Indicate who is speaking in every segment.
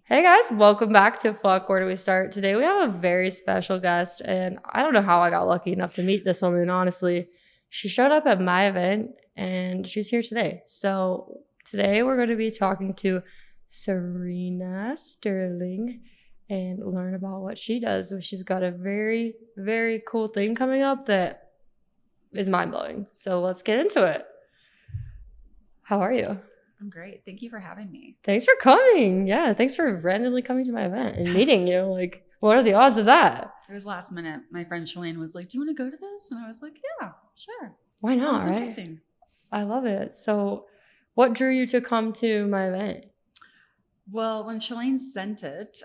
Speaker 1: Hey guys, welcome back to Fuck. Where do we start? Today we have a very special guest, and I don't know how I got lucky enough to meet this woman, honestly. She showed up at my event and she's here today. So today we're going to be talking to Serena Sterling and learn about what she does. She's got a very, very cool thing coming up that is mind-blowing. So let's get into it. How are you?
Speaker 2: I'm great. Thank you for having me.
Speaker 1: Thanks for coming. Yeah, thanks for randomly coming to my event and meeting you. Like, what are the odds of that?
Speaker 2: It was last minute. My friend Shalane was like, "Do you want to go to this?" And I was like, "Yeah, sure.
Speaker 1: Why not,
Speaker 2: Sounds
Speaker 1: right?
Speaker 2: Interesting."
Speaker 1: I love it. So, what drew you to come to my event?
Speaker 2: Well, when Shalane sent it,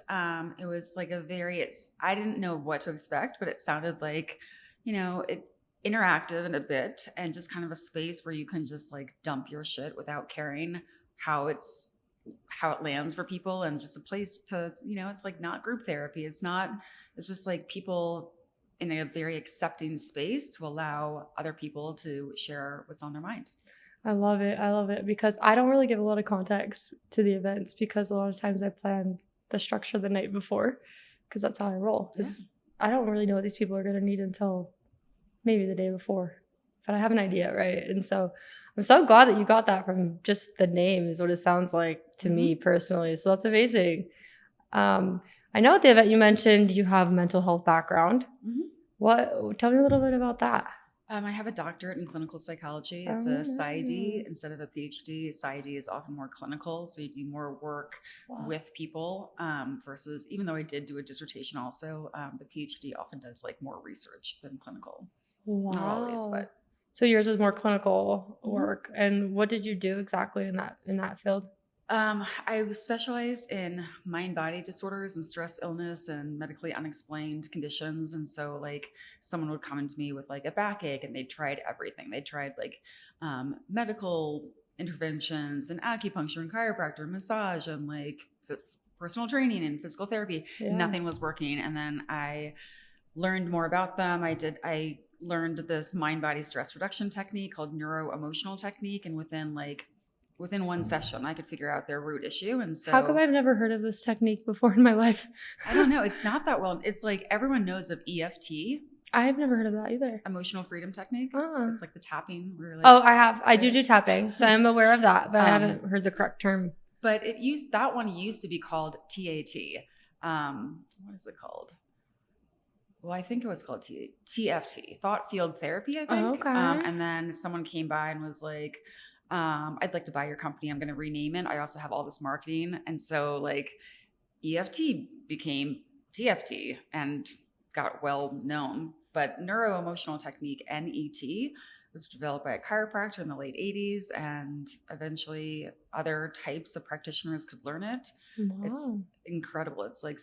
Speaker 2: it was like I didn't know what to expect, but it sounded like, interactive in a bit and just kind of a space where you can just like dump your shit without caring how it lands for people, and just a place to, it's like not group therapy. It's just like people in a very accepting space to allow other people to share what's on their mind.
Speaker 1: I love it. I love it because I don't really give a lot of context to the events because a lot of times I plan the structure the night before because that's how I roll. Because I don't really know what these people are going to need until maybe the day before, but I have an idea, right? And so I'm so glad that you got that from just the name is what it sounds like to me personally. So that's amazing. I know at the event you mentioned you have a mental health background. Tell me a little bit about that.
Speaker 2: I have a doctorate in clinical psychology. It's a PsyD instead of a PhD. PsyD is often more clinical, so you do more work with people versus, even though I did do a dissertation also, the PhD often does like more research than clinical.
Speaker 1: Wow.
Speaker 2: Not always, but.
Speaker 1: So yours is more clinical work. And what did you do exactly in that field?
Speaker 2: I was specialized in mind-body disorders and stress illness and medically unexplained conditions. And so like someone would come into me with like a backache and they tried everything. They tried like medical interventions and acupuncture and chiropractor and massage and like personal training and physical therapy. Yeah. Nothing was working. And then I learned more about them. I learned this mind-body stress reduction technique called neuro-emotional technique. And within one session, I could figure out their root issue. And so,
Speaker 1: how come I've never heard of this technique before in my life?
Speaker 2: I don't know. It's not that well. It's like everyone knows of EFT.
Speaker 1: I've never heard of that either.
Speaker 2: Emotional freedom technique. It's like the tapping.
Speaker 1: I have. I do tapping. So I'm aware of that, but I haven't heard the correct term.
Speaker 2: But that one used to be called TAT. What is it called? Well, I think it was called TFT, Thought Field Therapy, I think.
Speaker 1: Okay.
Speaker 2: And then someone came by and was like, I'd like to buy your company. I'm going to rename it. I also have all this marketing. And so like EFT became TFT and got well known. But neuro-emotional technique, NET, was developed by a chiropractor in the late 80s. And eventually other types of practitioners could learn it. Wow. It's incredible. It's like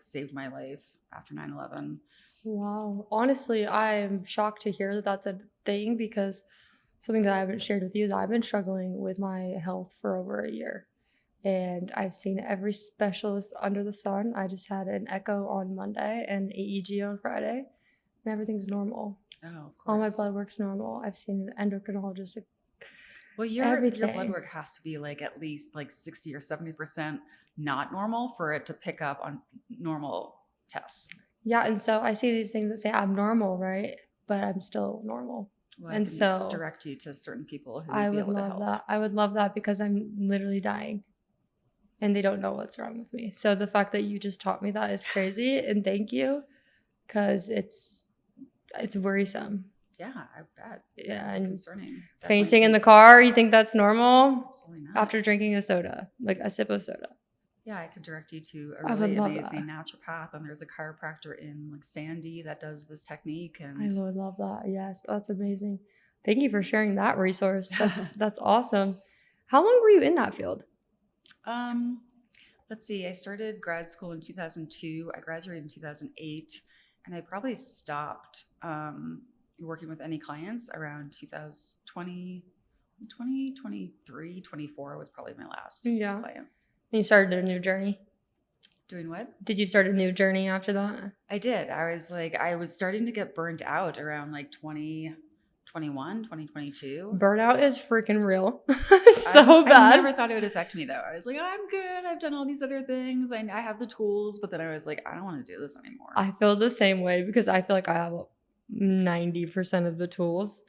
Speaker 2: saved my life after 9/11.
Speaker 1: Wow. Honestly, I'm shocked to hear that that's a thing because something that I haven't shared with you is I've been struggling with my health for over a year. And I've seen every specialist under the sun. I just had an echo on Monday and EEG on Friday, and everything's normal.
Speaker 2: Oh, of course.
Speaker 1: All my blood work's normal. I've seen an endocrinologist.
Speaker 2: Well, your blood work has to be like at least like 60 or 70% not normal for it to pick up on normal tests.
Speaker 1: Yeah, and so I see these things that say I'm normal, right? But I'm still normal.
Speaker 2: Well, and so direct you to certain people who would be able to help.
Speaker 1: That. I would love that because I'm literally dying and they don't know what's wrong with me. So the fact that you just taught me that is crazy, and thank you, because it's worrisome.
Speaker 2: Yeah, I bet.
Speaker 1: Yeah, and
Speaker 2: concerning.
Speaker 1: Fainting in the car, you think that's normal?
Speaker 2: Absolutely not.
Speaker 1: After drinking a soda, like a sip of soda.
Speaker 2: Yeah, I could direct you to a really amazing naturopath, and there's a chiropractor in like Sandy that does this technique. And
Speaker 1: I would love that. Yes, that's amazing. Thank you for sharing that resource. That's awesome. How long were you in that field?
Speaker 2: Let's see. I started grad school in 2002. I graduated in 2008, and I probably stopped working with any clients around 2023, 24 was probably my last client.
Speaker 1: And you started a new journey?
Speaker 2: Doing what?
Speaker 1: Did you start a new journey after that?
Speaker 2: I did. I was starting to get burnt out around like 2022.
Speaker 1: Burnout is freaking real. So bad.
Speaker 2: I never thought it would affect me though. I was like, I'm good. I've done all these other things. I have the tools, but then I was like, I don't want to do this anymore.
Speaker 1: I feel the same way because I feel like I have 90% of the tools.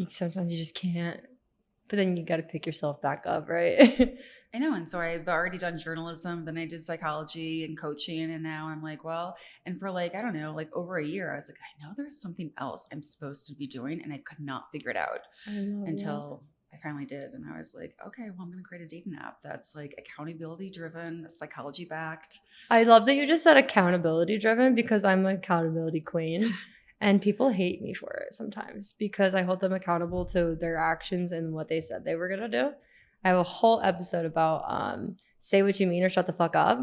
Speaker 1: Sometimes you just can't. But then you got to pick yourself back up, right?
Speaker 2: I know. And so I've already done journalism. Then I did psychology and coaching. And now I'm like, well, and for like, I don't know, like over a year, I was like, I know there's something else I'm supposed to be doing. And I could not figure it out until I finally did. And I was like, okay, well, I'm going to create a dating app that's like accountability driven, psychology backed.
Speaker 1: I love that you just said accountability driven because I'm an accountability queen. And people hate me for it sometimes because I hold them accountable to their actions and what they said they were going to do. I have a whole episode about say what you mean or shut the fuck up.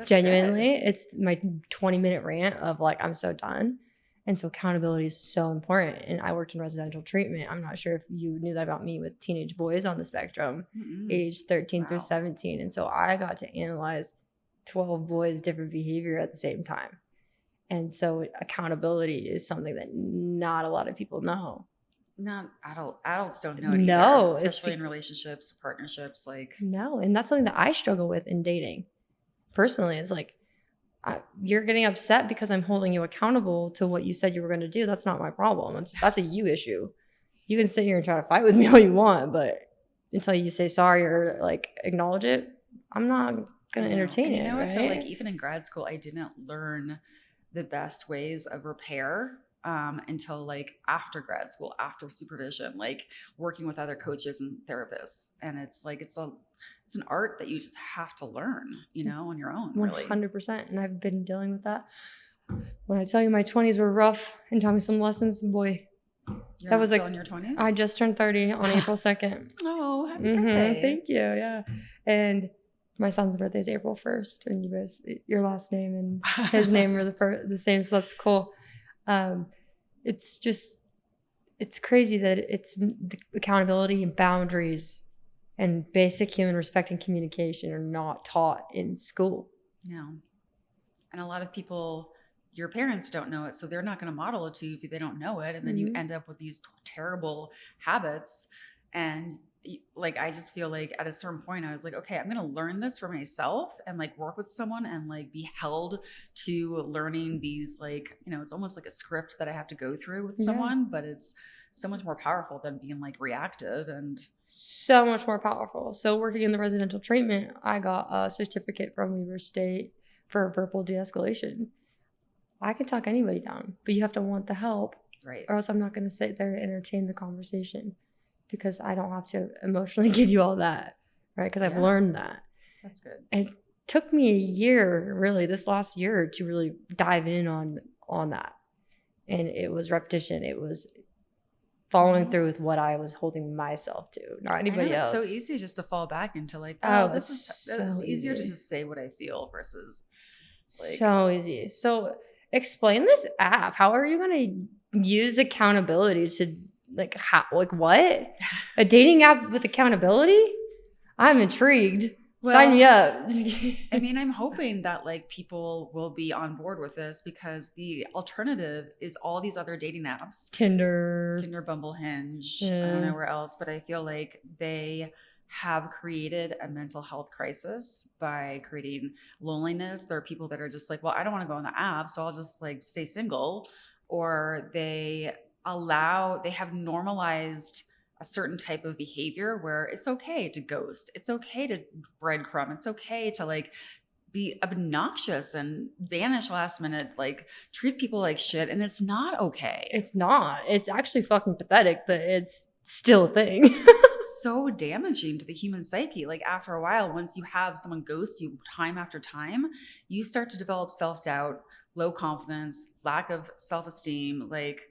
Speaker 1: Genuinely. Good. It's my 20-minute rant of like, I'm so done. And so accountability is so important. And I worked in residential treatment. I'm not sure if you knew that about me with teenage boys on the spectrum, age 13 through 17. And so I got to analyze 12 boys' different behavior at the same time. And so accountability is something that not a lot of people know.
Speaker 2: Not adults don't know it
Speaker 1: no,
Speaker 2: either, especially in relationships, partnerships. Like
Speaker 1: no, and that's something that I struggle with in dating. Personally, it's like you're getting upset because I'm holding you accountable to what you said you were going to do. That's not my problem. That's a you issue. You can sit here and try to fight with me all you want, but until you say sorry or like acknowledge it, I'm not going to entertain it. Right?
Speaker 2: I feel like even in grad school, I didn't learn the best ways of repair until like after grad school, after supervision, like working with other coaches and therapists. And it's like, it's an art that you just have to learn, on your own.
Speaker 1: 100%. And I've been dealing with that. When I tell you my 20s were rough and taught me some lessons, boy,
Speaker 2: that was like in your 20s.
Speaker 1: I just turned 30 on April 2nd.
Speaker 2: Oh, happy birthday.
Speaker 1: Thank you. Yeah. And my son's birthday is April 1st, and you guys, your last name and his name are the same, so that's cool. It's crazy that it's accountability and boundaries and basic human respect and communication are not taught in school.
Speaker 2: No. And a lot of people, your parents don't know it, so they're not going to model it to you if they don't know it, and then you end up with these terrible habits. And like, I just feel like at a certain point I was like, okay, I'm going to learn this for myself and like work with someone and like be held to learning these, like, it's almost like a script that I have to go through with someone, but it's so much more powerful than being like reactive and
Speaker 1: so much more powerful. So working in the residential treatment, I got a certificate from Weber State for verbal de-escalation. I can talk anybody down, but you have to want the help,
Speaker 2: right? Or
Speaker 1: else I'm not going to sit there and entertain the conversation. Because I don't have to emotionally give you all that, right? Because I've learned that.
Speaker 2: That's good.
Speaker 1: And it took me a year, really, this last year, to really dive in on that. And it was repetition. It was following through with what I was holding myself to, not anybody else.
Speaker 2: It's so easy just to fall back into like, it's easier to just say what I feel versus like.
Speaker 1: So easy. So explain this app. How are you going to use accountability to what? A dating app with accountability? I'm intrigued. Sign me up.
Speaker 2: I mean, I'm hoping that like people will be on board with this because the alternative is all these other dating apps.
Speaker 1: Tinder,
Speaker 2: Bumble, Hinge. I don't know where else, but I feel like they have created a mental health crisis by creating loneliness. There are people that are just like, well, I don't want to go on the app, so I'll just like stay single. Or they have normalized a certain type of behavior where it's okay to ghost. It's okay to breadcrumb. It's okay to like be obnoxious and vanish last minute, like treat people like shit. And it's not okay.
Speaker 1: It's not. It's actually fucking pathetic that it's still a thing.
Speaker 2: It's so damaging to the human psyche. Like after a while, once you have someone ghost you time after time, you start to develop self-doubt, low confidence, lack of self-esteem, like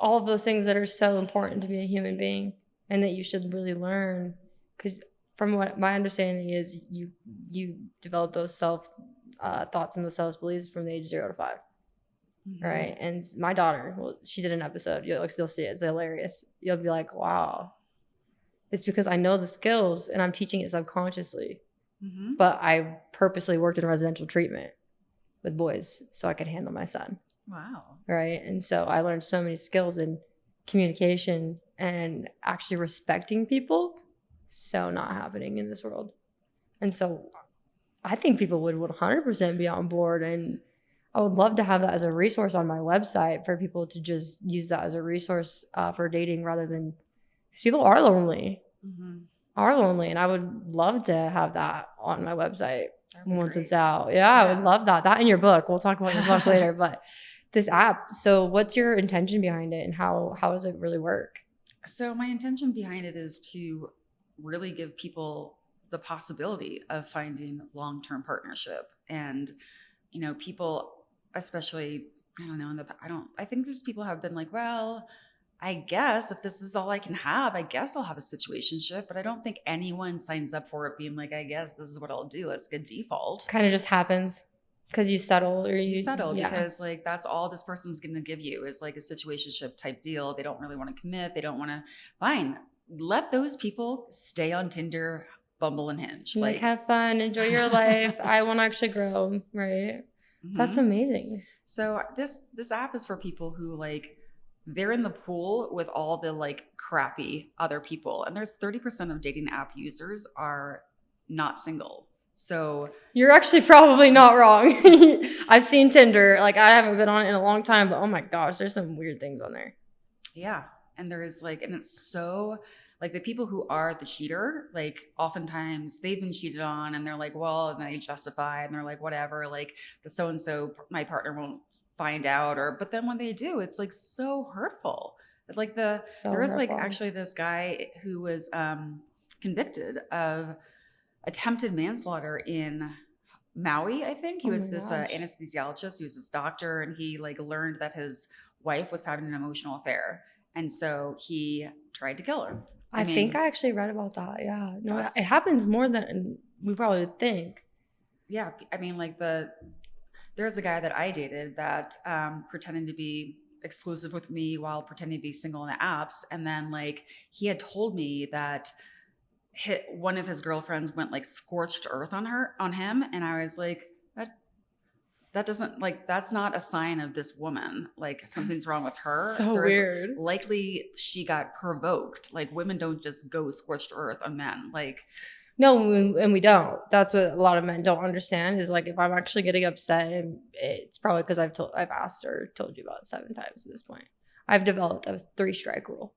Speaker 1: all of those things that are so important to be a human being and that you should really learn. Because from what my understanding is, you develop those self thoughts and those self-beliefs from the age 0 to 5. Right? And my daughter, she did an episode. You'll see it. It's hilarious. You'll be like, wow. It's because I know the skills and I'm teaching it subconsciously. But I purposely worked in residential treatment with boys so I could handle my son.
Speaker 2: Wow.
Speaker 1: right? And so I learned so many skills in communication and actually respecting people. So not happening in this world. And so I think people would 100% be on board. And I would love to have that as a resource on my website for people to just use that as a resource for dating rather than, because people are lonely, and I would love to have that on my website once it's out. Yeah, I would love that. That in your book. We'll talk about your book later, but this app. So what's your intention behind it, and how does it really work?
Speaker 2: So my intention behind it is to really give people the possibility of finding long-term partnership. And, you know, people, especially, I don't know, I think just people have been like, well, I guess if this is all I can have, I guess I'll have a situationship. But I don't think anyone signs up for it being like, I guess this is what I'll do as a default.
Speaker 1: Kind of just happens because you settle, or
Speaker 2: you settle because like that's all this person's going to give you is like a situationship type deal. They don't really want to commit. They don't want to. Fine, let those people stay on Tinder, Bumble, and Hinge.
Speaker 1: Like have fun, enjoy your life. I want to actually grow, right? That's amazing.
Speaker 2: So this app is for people who like, they're in the pool with all the like crappy other people. And there's 30% of dating app users are not single. So
Speaker 1: you're actually probably not wrong. I've seen Tinder. Like I haven't been on it in a long time, but oh my gosh, there's some weird things on there.
Speaker 2: Yeah. And there is like, and it's so like the people who are the cheater, like oftentimes they've been cheated on and they're like, well, and they justify and they're like, whatever, like the so-and-so, my partner won't find out, but then when they do, it's like so hurtful. Like there was like actually this guy who was convicted of attempted manslaughter in Maui, I think. He was this anesthesiologist. He was this doctor, and he like learned that his wife was having an emotional affair, and so he tried to kill her.
Speaker 1: I think I actually read about that. Yeah, no, it happens more than we probably would think.
Speaker 2: Yeah, I mean, like there's a guy that I dated that pretended to be exclusive with me while pretending to be single in the apps, and then like he had told me that one of his girlfriends went like scorched earth on him, and I was like, that doesn't like, that's not a sign of this woman. Like something's wrong with her.
Speaker 1: So weird.
Speaker 2: Likely she got provoked. Like women don't just go scorched earth on men. Like
Speaker 1: no, and we don't. That's what a lot of men don't understand is like if I'm actually getting upset, it's probably because I've asked or told you about it 7 times at this point. I've developed a 3-strike rule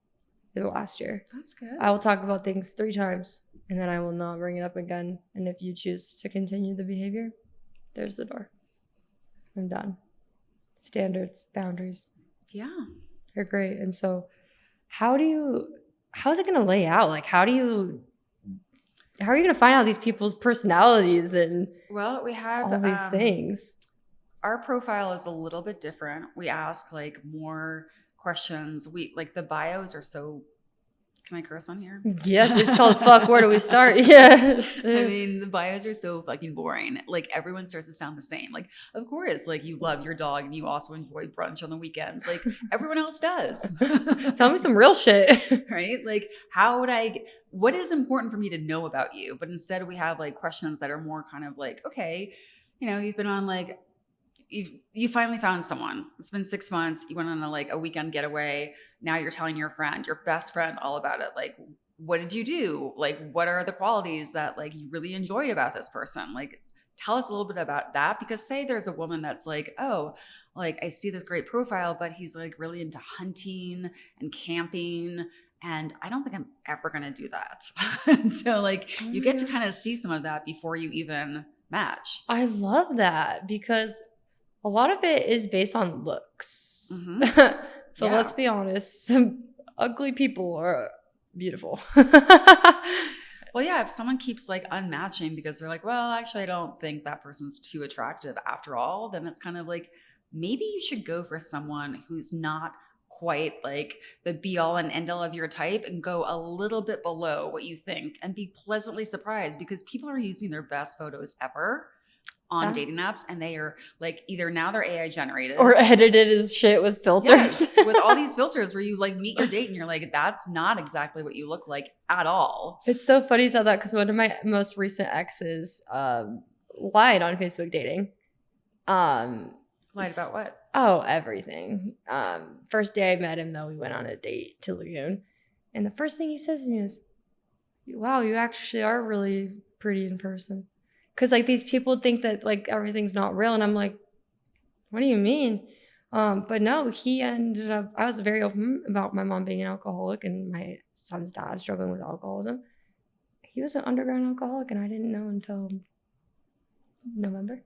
Speaker 1: in the last year.
Speaker 2: That's good.
Speaker 1: I will talk about things 3 times and then I will not bring it up again. And if you choose to continue the behavior, there's the door. I'm done. Standards, boundaries.
Speaker 2: Yeah.
Speaker 1: They're great. And so how's it going to lay out? Like, how are you going to find out these people's personalities and
Speaker 2: we have
Speaker 1: all these things?
Speaker 2: Our profile is a little bit different. We ask like more questions. We like the bios are so. Can I curse on here?
Speaker 1: Yes, it's called fuck. Where do we start? Yes.
Speaker 2: I mean, the bios are so fucking boring. Like everyone starts to sound the same. Like, of course, like you love your dog and you also enjoy brunch on the weekends. Like everyone else does.
Speaker 1: Tell me some real shit.
Speaker 2: Right? Like what is important for me to know about you? But instead we have like questions that are more kind of like, okay, you know, you've been on like, you finally found someone. It's been 6 months. You went on a weekend getaway. Now you're telling your friend, your best friend, all about it. Like, what did you do? Like, what are the qualities that like you really enjoyed about this person? Like, tell us a little bit about that. Because say there's a woman that's like, oh, like I see this great profile, but he's like really into hunting and camping. And I don't think I'm ever going to do that. So like you get to kind of see some of that before you even match.
Speaker 1: I love that because a lot of it is based on looks. But let's be honest, ugly people are beautiful.
Speaker 2: Well, yeah, if someone keeps like unmatching because they're like, well, actually, I don't think that person's too attractive after all, then it's kind of like, maybe you should go for someone who's not quite like the be all and end all of your type and go a little bit below what you think and be pleasantly surprised because people are using their best photos ever on dating apps, and they are like either now they're AI generated
Speaker 1: or edited as shit with filters.
Speaker 2: Yes, with all these filters where you like meet your date and you're like, that's not exactly what you look like at all.
Speaker 1: It's so funny you said that because one of my most recent exes lied on Facebook dating.
Speaker 2: Lied about what?
Speaker 1: Oh, everything. First day I met him, though, we went on a date to Lagoon. And the first thing he says to me is, wow, you actually are really pretty in person. Because, like, these people think that, like, everything's not real. And I'm like, what do you mean? But no, he ended up, I was very open about my mom being an alcoholic and my son's dad struggling with alcoholism. He was an underground alcoholic, and I didn't know until November.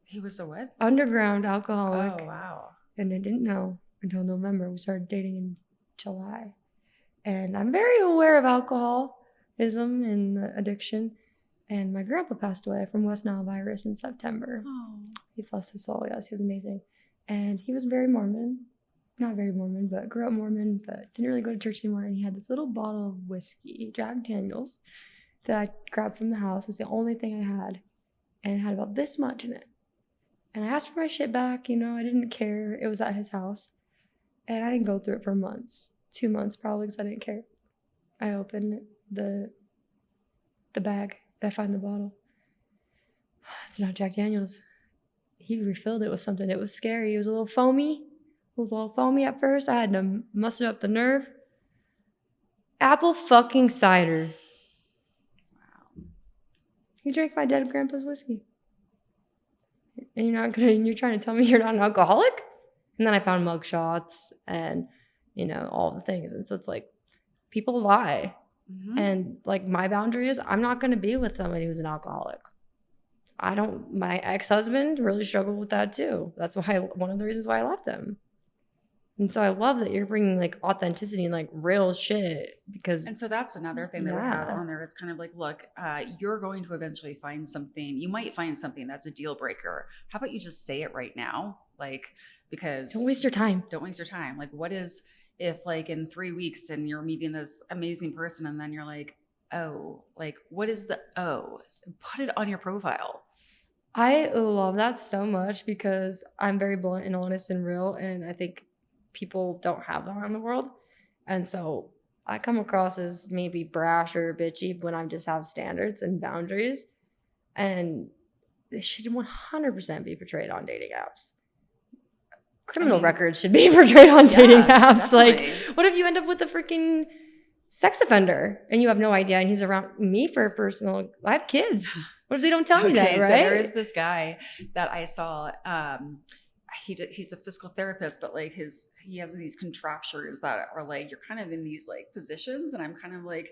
Speaker 2: He was a what?
Speaker 1: Underground alcoholic.
Speaker 2: Oh, wow.
Speaker 1: And I didn't know until November. We started dating in July. And I'm very aware of alcoholism and addiction. And my grandpa passed away from West Nile virus in September.
Speaker 2: Oh.
Speaker 1: He bless his soul. Yes, he was amazing. And he was very Mormon. Not very Mormon, but grew up Mormon, but didn't really go to church anymore. And he had this little bottle of whiskey, Jack Daniels, that I grabbed from the house. It's the only thing I had. And it had about this much in it. And I asked for my shit back, I didn't care. It was at his house. And I didn't go through it for months. 2 months probably, because I didn't care. I opened the bag and I find the bottle. It's not Jack Daniels. He refilled it with something. It was scary. It was a little foamy. It was a little foamy at first. I had to muster up the nerve. Apple fucking cider.
Speaker 2: Wow.
Speaker 1: He drank my dead grandpa's whiskey. And you're trying to tell me you're not an alcoholic? And then I found mug shots and, all the things. And so it's like, people lie.
Speaker 2: Mm-hmm.
Speaker 1: And like, my boundary is I'm not going to be with somebody who's an alcoholic. My ex-husband really struggled with that too. That's one of the reasons why I left him. And so I love that you're bringing like authenticity and like real shit
Speaker 2: And so that's another thing that we have on there. It's kind of like, look, you're going to eventually find something. You might find something that's a deal breaker. How about you just say it right now? Like, because
Speaker 1: don't waste your time.
Speaker 2: Don't waste your time. Like, what is if like in 3 weeks and you're meeting this amazing person and then you're like, oh, like what is the O? Put it on your profile.
Speaker 1: I love that so much because I'm very blunt and honest and real. And I think people don't have that in the world. And so I come across as maybe brash or bitchy when I just have standards and boundaries. And they should 100% be portrayed on dating apps. Criminal records should be portrayed on dating apps. Definitely. Like, what if you end up with a freaking sex offender and you have no idea and he's around me for personal, I have kids. What if they don't tell me that, right?
Speaker 2: So there is this guy that I saw, he's a physical therapist, but like he has these contraptures that are like, you're kind of in these like positions. And I'm kind of like,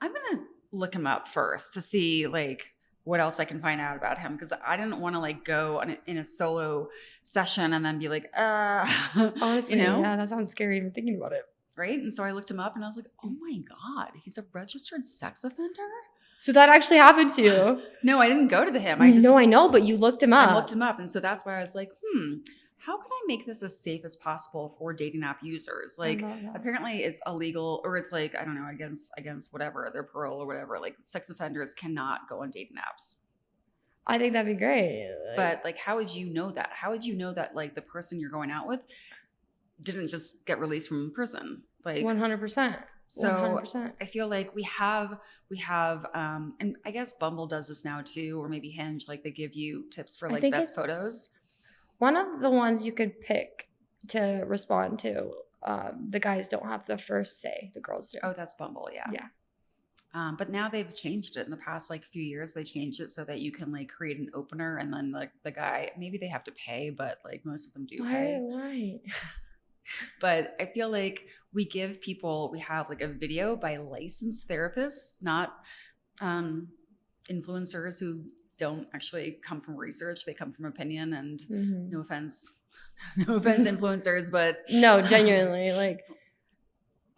Speaker 2: I'm going to look him up first to see like what else I can find out about him. Cause I didn't want to like go in a solo session and then be like,
Speaker 1: honestly, yeah, that sounds scary even thinking about it.
Speaker 2: Right. And so I looked him up and I was like, oh my God, he's a registered sex offender.
Speaker 1: So that actually happened to you?
Speaker 2: No, I didn't go to him.
Speaker 1: I know, but you looked him up.
Speaker 2: I looked him up. And so that's why I was like, how can I make this as safe as possible for dating app users? Like, apparently it's illegal, or it's like, I don't know, against whatever, their parole or whatever. Like, sex offenders cannot go on dating apps.
Speaker 1: I think that'd be great.
Speaker 2: But like, how would you know that? How would you know that like the person you're going out with didn't just get released from prison? Like
Speaker 1: 100%.
Speaker 2: So
Speaker 1: 100%.
Speaker 2: I feel like we have, and I guess Bumble does this now too, or maybe Hinge, like they give you tips for like best photos.
Speaker 1: One of the ones you could pick to respond to, the guys don't have the first say, the girls do.
Speaker 2: Oh, that's Bumble, yeah.
Speaker 1: Yeah.
Speaker 2: But now they've changed it in the past like few years. They changed it so that you can like create an opener and then like the guy, maybe they have to pay, but like most of them do pay.
Speaker 1: Why?
Speaker 2: But I feel like we have like a video by licensed therapists, not influencers who don't actually come from research. They come from opinion and no offense influencers, but
Speaker 1: no, genuinely, like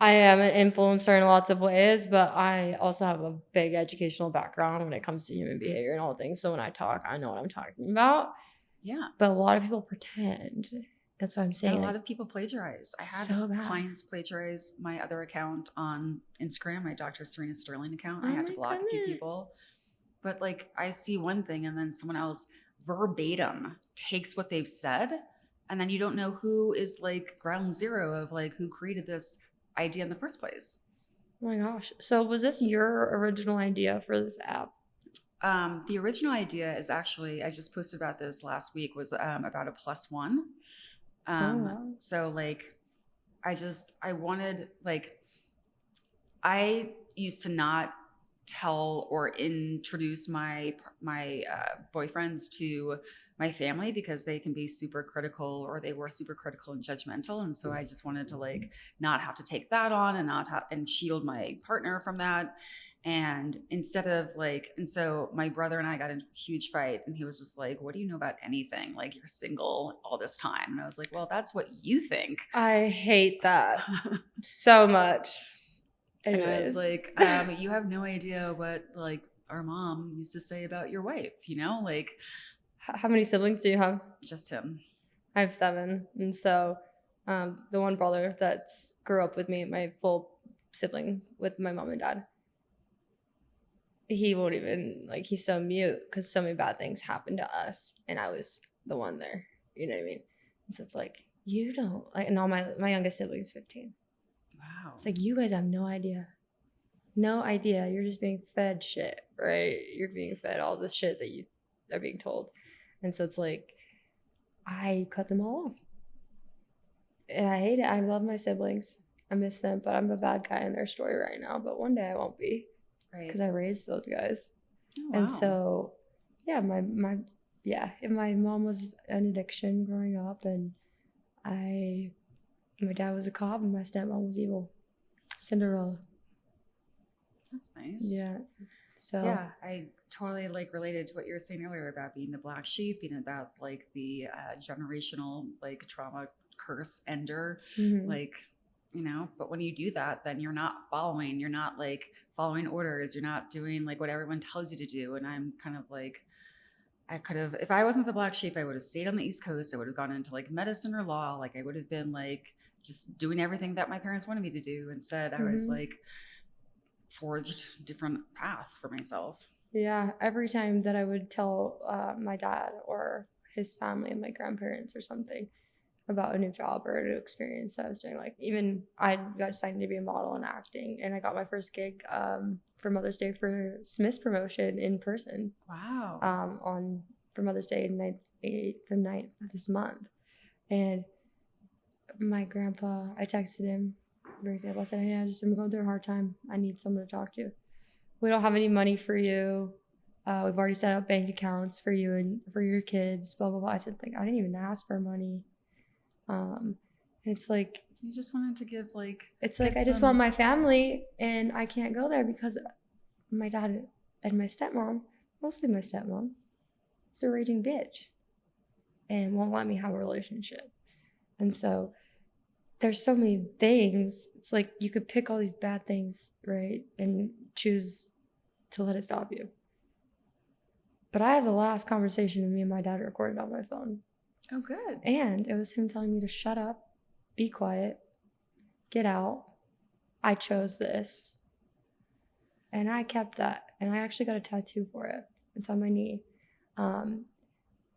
Speaker 1: I am an influencer in lots of ways, but I also have a big educational background when it comes to human behavior and all things. So when I talk, I know what I'm talking about.
Speaker 2: Yeah.
Speaker 1: But a lot of people pretend. That's what I'm saying.
Speaker 2: And a lot of people plagiarize. I had clients plagiarize my other account on Instagram, my Dr. Serena Sterling account. I had to block a few people. But like I see one thing and then someone else verbatim takes what they've said. And then you don't know who is like ground zero of like who created this idea in the first place.
Speaker 1: Oh my gosh. So was this your original idea for this app?
Speaker 2: The original idea is actually, I just posted about this last week, was about a plus one.
Speaker 1: Oh, wow.
Speaker 2: So like, I wanted, like, I used to not tell or introduce my boyfriends to my family because they can be super critical, or they were super critical and judgmental, and so I just wanted to like not have to take that on and not have and shield my partner from that. And instead of like, and so my brother and I got into a huge fight, and he was just like, what do you know about anything? Like, you're single all this time. And I was like, well, that's what you think.
Speaker 1: I hate that so much.
Speaker 2: And I
Speaker 1: Anyways.
Speaker 2: was like, you have no idea what like our mom used to say about your wife, like
Speaker 1: How many siblings do you have?
Speaker 2: just him.
Speaker 1: I have 7. And so the one brother that's grew up with me, my full sibling with my mom and dad, he won't even, like, he's so mute because so many bad things happened to us. And I was the one there. You know what I mean? And so it's like, you don't, like, and all my youngest sibling is 15.
Speaker 2: Wow.
Speaker 1: It's like, you guys have no idea. No idea. You're just being fed shit, right? You're being fed all this shit that you are being told. And so it's like, I cut them all off. And I hate it. I love my siblings. I miss them, but I'm a bad guy in their story right now. But one day I won't be, because I raised those guys.
Speaker 2: Oh, wow.
Speaker 1: And so, yeah, my mom was an addiction growing up, and my dad was a cop, and my stepmom was evil. Cinderella.
Speaker 2: That's nice.
Speaker 1: Yeah. So
Speaker 2: yeah, I totally like related to what you were saying earlier about being the black sheep, and about like the generational like trauma curse ender, like, but when you do that, then you're not like following orders, you're not doing like what everyone tells you to do. And I'm kind of like, I could have, if I wasn't the black sheep, I would have stayed on the East Coast. I would have gone into like medicine or law. Like, I would have been like just doing everything that my parents wanted me to do. Instead, I was like forged a different path for myself.
Speaker 1: Yeah, every time that I would tell my dad or his family and my grandparents or something about a new job or a new experience that I was doing, like, even I got signed to be a model and acting, and I got my first gig for Mother's Day for Smith's promotion in person.
Speaker 2: Wow.
Speaker 1: For Mother's Day, the 9th of this month. And my grandpa, I texted him, for example, I said, hey, I'm going through a hard time. I need someone to talk to. We don't have any money for you. We've already set up bank accounts for you and for your kids, blah, blah, blah. I said, like, I didn't even ask for money. It's like,
Speaker 2: you just wanted to give like,
Speaker 1: it's like, I just want my family, and I can't go there because my dad and my stepmom, mostly my stepmom, is a raging bitch and won't let me have a relationship. And so there's so many things. It's like you could pick all these bad things, right, and choose to let it stop you. But I have the last conversation with me and my dad recorded on my phone.
Speaker 2: Oh, good.
Speaker 1: And it was him telling me to shut up, be quiet, get out. I chose this. And I kept that. And I actually got a tattoo for it. It's on my knee.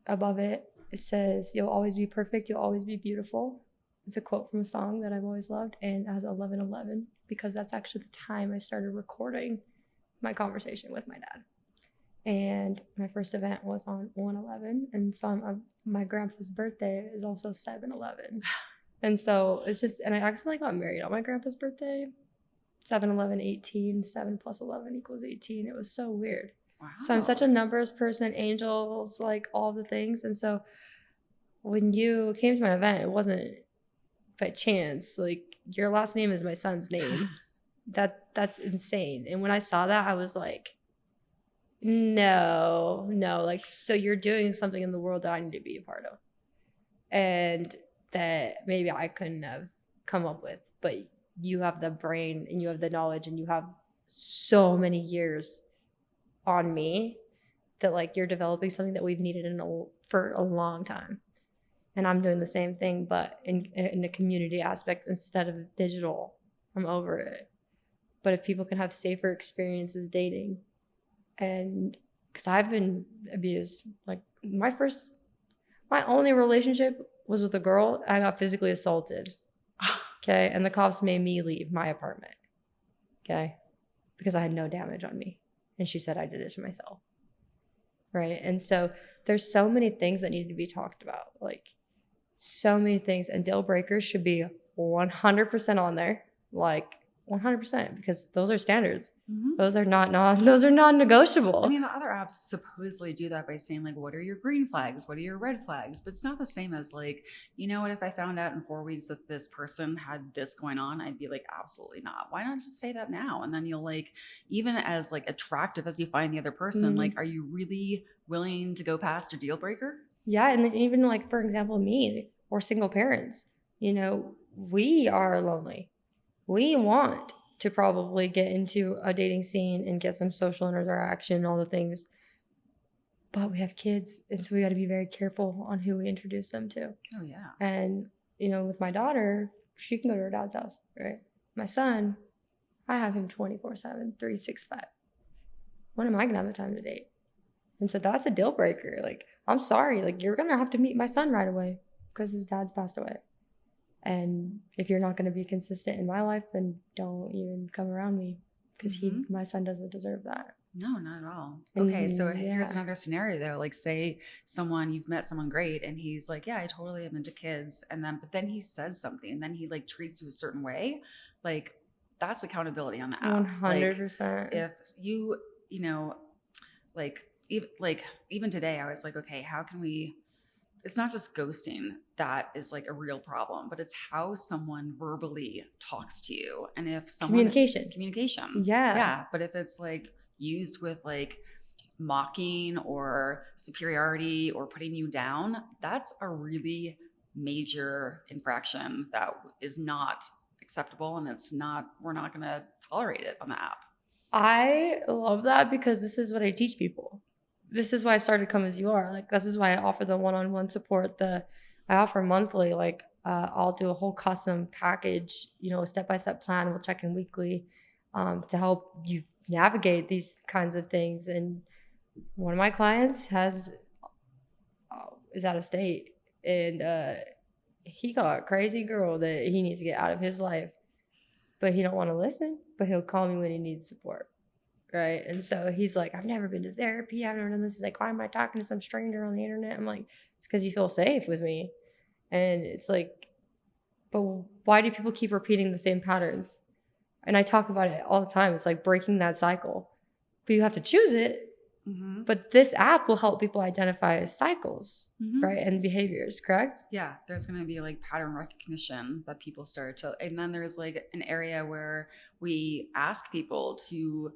Speaker 1: Above it, it says, you'll always be perfect, you'll always be beautiful. It's a quote from a song that I've always loved, and it has 11:11 because that's actually the time I started recording my conversation with my dad. And my first event was on 1/11, and so my grandpa's birthday is also 7/11. And so it's just, and I accidentally got married on my grandpa's birthday. 7/11, 18, 7 plus 11 equals 18. It was so weird.
Speaker 2: Wow.
Speaker 1: So I'm such a numbers person, angels, like all the things. And so when you came to my event, it wasn't by chance. Like, your last name is my son's name. That's insane. And when I saw that, I was like, no, like, so you're doing something in the world that I need to be a part of, and that maybe I couldn't have come up with, but you have the brain and you have the knowledge and you have so many years on me that, like, you're developing something that we've needed for a long time. And I'm doing the same thing, but in a community aspect instead of digital. I'm over it. But if people can have safer experiences dating, and because I've been abused, like my only relationship was with a girl. I got physically assaulted. Okay. And the cops made me leave my apartment. Okay. Because I had no damage on me. And she said I did it to myself. right? And so there's so many things that need to be talked about, like so many things, and deal breakers should be 100% on there, like 100%, because those are standards.
Speaker 2: Mhm.
Speaker 1: Those are those are non-negotiable.
Speaker 2: I mean, the other apps supposedly do that by saying like, what are your green flags? What are your red flags? But it's not the same as like, you know what, if I found out in 4 weeks that this person had this going on, I'd be like, absolutely not. Why not just say that now? And then you'll like, even as like attractive as you find the other person, like, are you really willing to go past a deal breaker?
Speaker 1: Yeah. And then even like, for example, me or single parents, you know, we are lonely. We want to probably get into a dating scene and get some social interaction and all the things. But we have kids, and so we got to be very careful on who we introduce them to.
Speaker 2: Oh, yeah.
Speaker 1: And, you know, with my daughter, she can go to her dad's house, right? My son, I have him 24/7, 365. When am I going to have the time to date? And so that's a deal breaker. Like, I'm sorry. Like, you're going to have to meet my son right away because his dad's passed away. And if you're not going to be consistent in my life, then don't even come around me because my son doesn't deserve that.
Speaker 2: No, not at all. Okay, so here's another scenario though. Like, say you've met someone great and he's like, yeah, I totally am into kids. But then he says something and then he like treats you a certain way. Like, that's accountability on the app.
Speaker 1: 100%.
Speaker 2: Like, if you know, like even today I was like, okay, how can we, it's not just ghosting that is like a real problem, but it's how someone verbally talks to you. And if someone communication. Yeah. But if it's like used with like mocking or superiority or putting you down, that's a really major infraction that is not acceptable. And we're not going to tolerate it on the app.
Speaker 1: I love that because this is what I teach people. This is why I started Come As You Are. Like, this is why I offer the one-on-one support. I offer monthly. Like, I'll do a whole custom package, you know, a step-by-step plan. We'll check in weekly to help you navigate these kinds of things. And one of my clients is out of state, and he got a crazy girl that he needs to get out of his life, but he don't want to listen. But he'll call me when he needs support. Right. And so he's like, I've never been to therapy. I've never done this. He's like, why am I talking to some stranger on the internet? I'm like, it's because you feel safe with me. And it's like, but why do people keep repeating the same patterns? And I talk about it all the time. It's like breaking that cycle. But you have to choose it. Mm-hmm. But this app will help people identify cycles, right? And behaviors, correct?
Speaker 2: Yeah. There's going to be like pattern recognition that people start to, and then there's like an area where we ask people to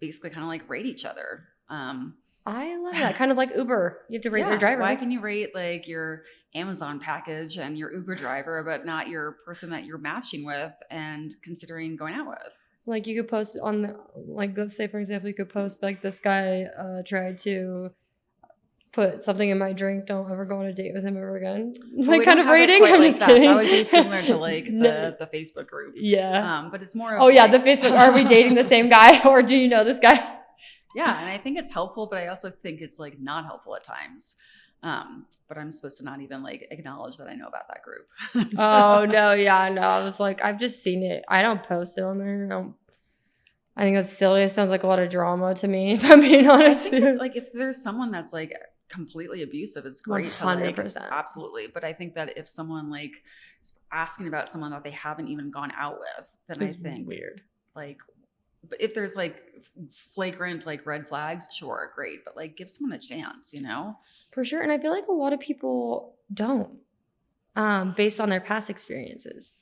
Speaker 2: basically kind of like rate each other.
Speaker 1: I love that. Kind of like Uber. You have to rate your driver.
Speaker 2: Why can you rate like your Amazon package and your Uber driver, but not your person that you're matching with and considering going out with?
Speaker 1: Like, you could post on like, let's say, for example, you could post like, this guy tried to put something in my drink. Don't ever go on a date with him ever again. Like, kind of rating. I'm just kidding.
Speaker 2: That would be similar to like the Facebook group.
Speaker 1: Yeah.
Speaker 2: But it's more of
Speaker 1: the Facebook. Are we dating the same guy or do you know this guy?
Speaker 2: Yeah. And I think it's helpful, but I also think it's like not helpful at times. But I'm supposed to not even like acknowledge that I know about that group.
Speaker 1: Oh, no. Yeah, no. I was like, I've just seen it. I don't post it on there. I think that's silly. It sounds like a lot of drama to me, if I'm being honest.
Speaker 2: I think it's like, if there's someone that's like completely abusive, it's great
Speaker 1: 100%.
Speaker 2: to like, absolutely. But I think that if someone like is asking about someone that they haven't even gone out with, then it's, I think
Speaker 1: weird.
Speaker 2: Like, but if there's like flagrant like red flags, sure, great. But like, give someone a chance, you know?
Speaker 1: For sure. And I feel like a lot of people don't, based on their past experiences.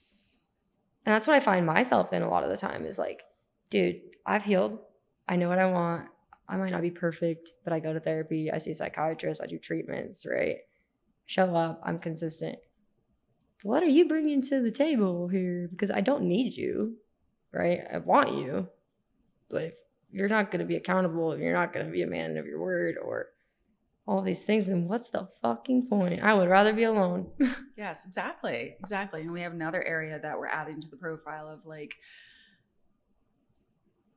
Speaker 1: And that's what I find myself in a lot of the time is like, dude, I've healed. I know what I want. I might not be perfect, but I go to therapy. I see a psychiatrist. I do treatments, right? Show up. I'm consistent. What are you bringing to the table here? Because I don't need you, right? I want you. But if you're not going to be accountable, if you're not going to be a man of your word or all these things, then what's the fucking point? I would rather be alone.
Speaker 2: Yes, exactly. Exactly. And we have another area that we're adding to the profile of like,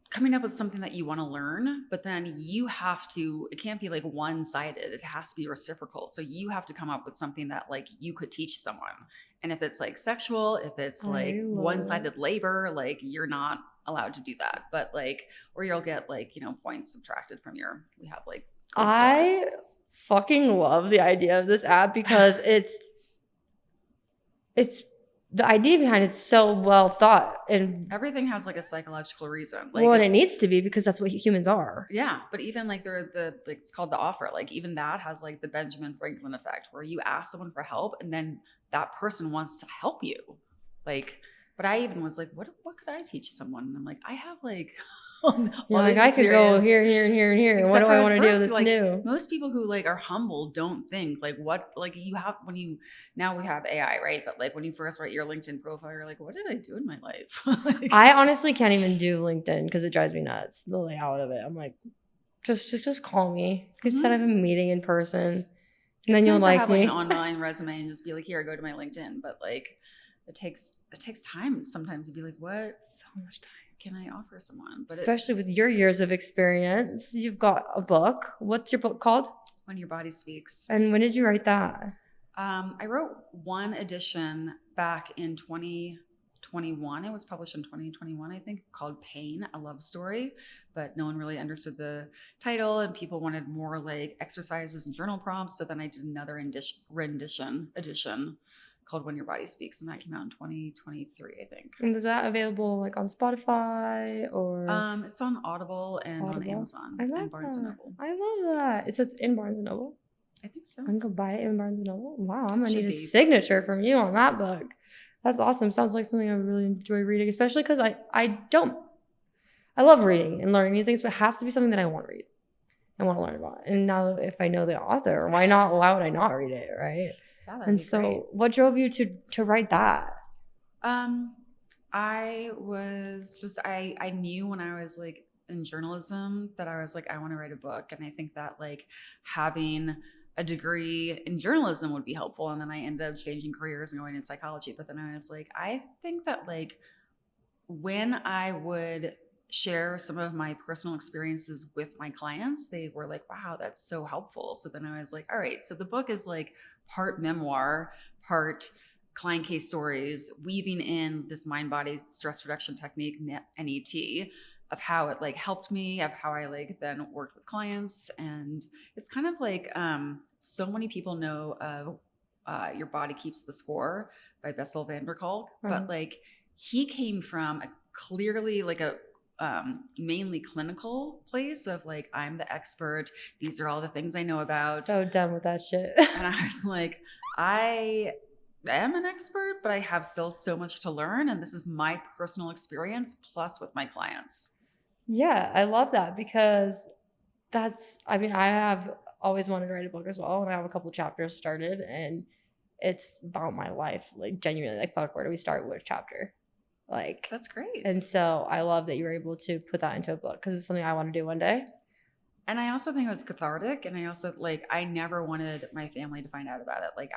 Speaker 2: coming up with something that you want to learn, but then you have to, it can't be like one-sided. It has to be reciprocal. So you have to come up with something that like you could teach someone. And if it's like sexual, if it's like one-sided labor, like you're not allowed to do that. But like, or you'll get like, you know, points subtracted from we have like Gold stars.
Speaker 1: I fucking love the idea of this app because it's the idea behind it's so well thought and
Speaker 2: Everything has like a psychological reason. Like,
Speaker 1: well, and it needs to be because that's what humans are.
Speaker 2: yeah, but even like like it's called the offer. Like even that has like the Benjamin Franklin effect, where you ask someone for help and then that person wants to help you. Like, but I even was like, what could I teach someone? And I'm like, I have like all
Speaker 1: You're like,
Speaker 2: this
Speaker 1: I could go
Speaker 2: experience.
Speaker 1: here, here, and here, and here. And what
Speaker 2: Except
Speaker 1: do
Speaker 2: for
Speaker 1: I
Speaker 2: at
Speaker 1: want to do
Speaker 2: first,
Speaker 1: that's
Speaker 2: like
Speaker 1: new?
Speaker 2: most people who like are humble don't think like what like you have when you now we have AI, right? But like when you first write your LinkedIn profile, you're like, what did I do in my life? Like,
Speaker 1: I honestly can't even do LinkedIn because it drives me nuts. The layout of it. I'm like, just call me. Instead of a meeting in person. And then
Speaker 2: it's
Speaker 1: you'll
Speaker 2: nice to
Speaker 1: like
Speaker 2: have
Speaker 1: me.
Speaker 2: like an online resume and just be like, here, go to my LinkedIn. But like it takes time sometimes to be like, what
Speaker 1: So much time.
Speaker 2: can I offer someone? But
Speaker 1: especially with your years of experience. You've got a book. What's your book called?
Speaker 2: When Your Body Speaks.
Speaker 1: And when did you write that?
Speaker 2: I wrote one edition back in 2021. It was published in 2021, I think, called Pain, a Love Story. But no one really understood the title and people wanted more like exercises and journal prompts. So then I did another edition called When Your Body Speaks. And that came out in 2023, I think.
Speaker 1: And is that available like on Spotify or?
Speaker 2: It's on Audible and on Amazon and Barnes and Noble.
Speaker 1: I love that. So it's in Barnes and Noble?
Speaker 2: I think so.
Speaker 1: I can go buy it in Barnes and Noble. Wow, I'm gonna need a
Speaker 2: Should be.
Speaker 1: signature from you on that book. That's awesome. Sounds like something I would really enjoy reading, especially because I love reading and learning new things, but it has to be something that I want to read. I want to learn about. And now if I know the author, why would I not read it, right?
Speaker 2: Yeah, that'd
Speaker 1: And
Speaker 2: be
Speaker 1: so
Speaker 2: great.
Speaker 1: what drove you to write that?
Speaker 2: I was just I knew when I was like in journalism that I was like, I want to write a book. And I think that like having a degree in journalism would be helpful. And then I ended up changing careers and going into psychology. But then I was like, I think that like when I would share some of my personal experiences with my clients, they were like, wow, that's so helpful. So then I was like, all right, so the book is like part memoir, part client case stories, weaving in this mind body stress reduction technique, NET, of how it like helped me, of how I like then worked with clients. And it's kind of like so many people know of Your Body Keeps the Score by Bessel van der Kolk, but like he came from a clearly like a mainly clinical place of like, I'm the expert. These are all the things I know about.
Speaker 1: So done with that shit.
Speaker 2: And I was like, I am an expert, but I have still so much to learn. And this is my personal experience plus with my clients.
Speaker 1: Yeah, I love that because I have always wanted to write a book as well. And I have a couple chapters started and it's about my life. Like genuinely, like, fuck, where do we start? Which chapter? Like,
Speaker 2: that's great.
Speaker 1: And so I love that you were able to put that into a book because it's something I want to do one day.
Speaker 2: And I also think it was cathartic. And I also like, I never wanted my family to find out about it. Like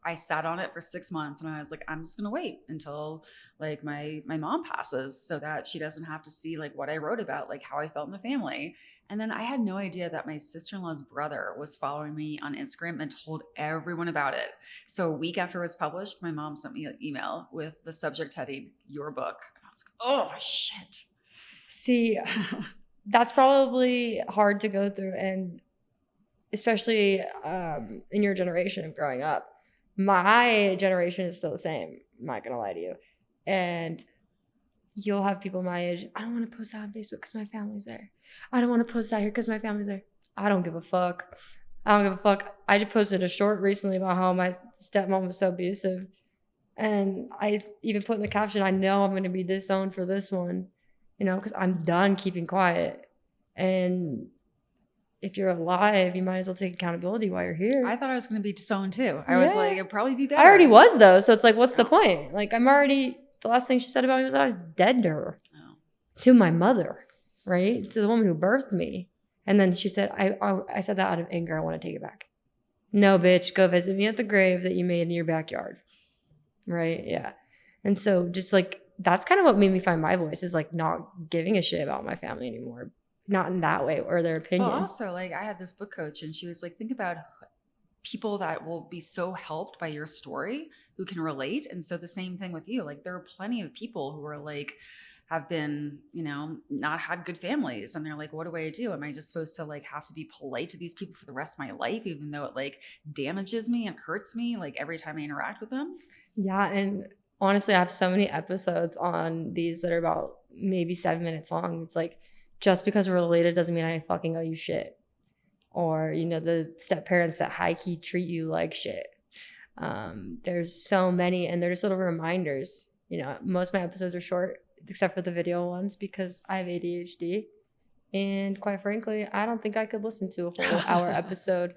Speaker 2: I sat on it for 6 months and I was like, I'm just going to wait until like my mom passes so that she doesn't have to see like what I wrote about, like how I felt in the family. And then I had no idea that my sister-in-law's brother was following me on Instagram and told everyone about it. So a week after it was published, my mom sent me an email with the subject heading, your book. And I was like, oh shit.
Speaker 1: See, that's probably hard to go through. And especially in your generation of growing up, my generation is still the same. I'm not going to lie to you. And you'll have people my age. I don't want to post that on Facebook because my family's there. I don't want to post that here because my family's there. I don't give a fuck. I just posted a short recently about how my stepmom was so abusive. And I even put in the caption, I know I'm going to be disowned for this one, because I'm done keeping quiet. And if you're alive, you might as well take accountability while you're here.
Speaker 2: I thought I was going to be disowned too. I was like, it'd probably be better.
Speaker 1: I already was though. So it's like, what's the point? Like the last thing she said about me was I was dead to her. Oh. To my mother, right? To the woman who birthed me. And then she said, I said that out of anger. I want to take it back. No, bitch, go visit me at the grave that you made in your backyard. Right? Yeah. And so just like, that's kind of what made me find my voice is like not giving a shit about my family anymore. Not in that way or their opinion.
Speaker 2: Well, also like I had this book coach and she was like, think about people that will be so helped by your story who can relate. And so the same thing with you, like there are plenty of people who are like, have been, not had good families. And they're like, what do I do? Am I just supposed to like have to be polite to these people for the rest of my life, even though it like damages me and hurts me like every time I interact with them?
Speaker 1: Yeah. And honestly, I have so many episodes on these that are about maybe 7 minutes long. It's like, just because we're related doesn't mean I fucking owe you shit. Or, the step parents that high key treat you like shit. There's so many, and they're just little reminders. Most of my episodes are short, except for the video ones, because I have ADHD. And quite frankly, I don't think I could listen to a whole hour episode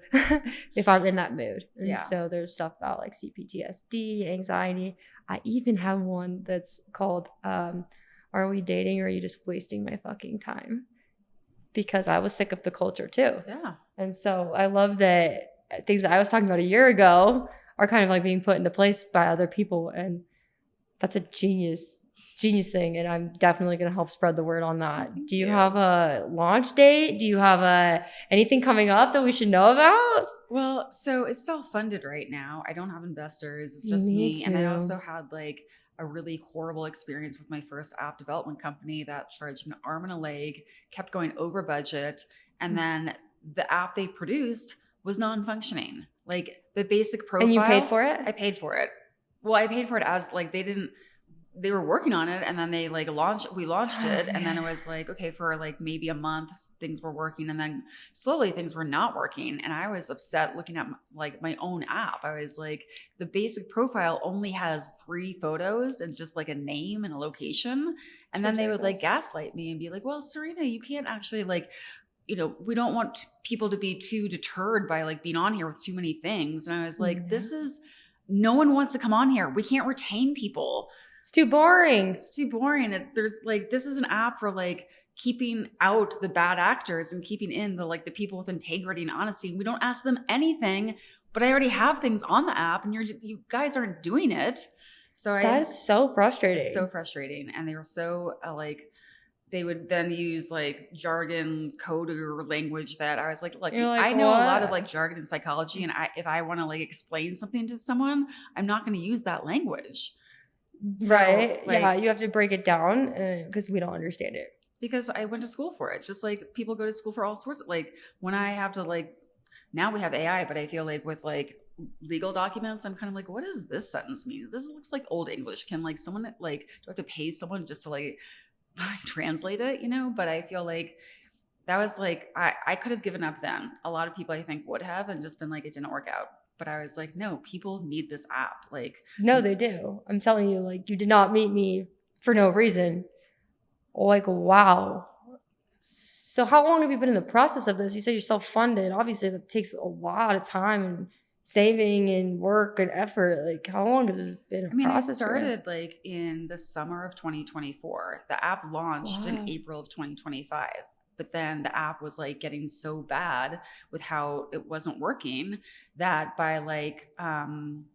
Speaker 1: if I'm in that mood. And so there's stuff about like CPTSD, anxiety. I even have one that's called, Are We Dating or Are You Just Wasting My Fucking Time? Because I was sick of the culture too.
Speaker 2: Yeah.
Speaker 1: And so I love that things that I was talking about a year ago are kind of like being put into place by other people. And that's a genius thing. And I'm definitely going to help spread the word on that. Do you have a launch date? Do you have anything coming up that we should know about?
Speaker 2: Well, so it's self-funded right now. I don't have investors. It's just me. And I also had like a really horrible experience with my first app development company that charged an arm and a leg, kept going over budget. And then the app they produced was non-functioning. Like the basic profile.
Speaker 1: And you paid for it?
Speaker 2: I paid for it. Well, I paid for it as like they were working on it, and then we launched it. And then it was like, okay, for like maybe a month, things were working. And then slowly things were not working. And I was upset looking at like my own app. I was like, the basic profile only has 3 photos and just like a name and a location. And then they would like gaslight me and be like, well, Serena, you can't actually like, we don't want people to be too deterred by like being on here with too many things. And I was like, no one wants to come on here. We can't retain people.
Speaker 1: It's too boring.
Speaker 2: There's like, this is an app for like keeping out the bad actors and keeping in the people with integrity and honesty. We don't ask them anything, but I already have things on the app and you guys aren't doing it. So
Speaker 1: that is so frustrating.
Speaker 2: It's so frustrating. And they were so they would then use like jargon code or language that I was like, look, I know a lot of like jargon and psychology. And if I want to like explain something to someone, I'm not going to use that language.
Speaker 1: So, right. Yeah. You have to break it down because we don't understand it.
Speaker 2: Because I went to school for it. Just like people go to school for all sorts of like when I have to like, now we have AI, but I feel like with like legal documents, I'm kind of like, what does this sentence mean? This looks like old English. Can like someone like, do I have to pay someone just to like translate it, But I feel like that was like, I could have given up then. A lot of people I think would have and just been like, it didn't work out. But I was like, no, people need this app. Like,
Speaker 1: no, they do. I'm telling you, like, you did not meet me for no reason. Like, wow. So how long have you been in the process of this? You say you're self-funded. Obviously, that takes a lot of time and saving and work and effort. Like, how long has this been a process?
Speaker 2: It started like in the summer of 2024. The app launched in April of 2025. But then the app was like getting so bad with how it wasn't working that by like end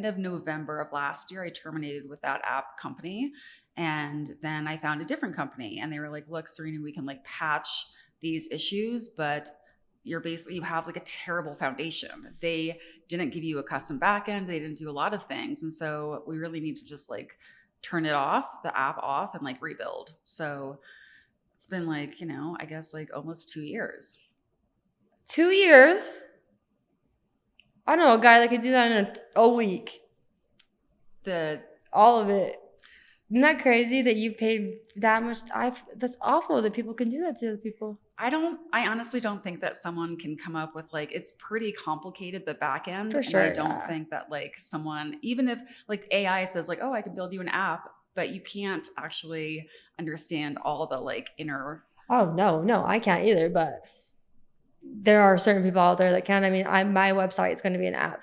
Speaker 2: of November of last year, I terminated with that app company. And then I found a different company and they were like, look, Serena, we can like patch these issues, but you have like a terrible foundation. They didn't give you a custom backend. They didn't do a lot of things. And so we really need to just like turn it off, the app off and like rebuild. So it's been like, I guess like almost 2 years.
Speaker 1: 2 years? I know a guy that could do that in a week. All of it. Isn't that crazy that you paid that much? That's awful that people can do that to other people.
Speaker 2: I honestly don't think that someone can come up with like, it's pretty complicated, the back end.
Speaker 1: For sure,
Speaker 2: and I don't think that like someone, even if like AI says like, oh, I can build you an app, but you can't actually understand all the like inner.
Speaker 1: Oh, no, I can't either. But there are certain people out there that can. I mean, my website is going to be an app,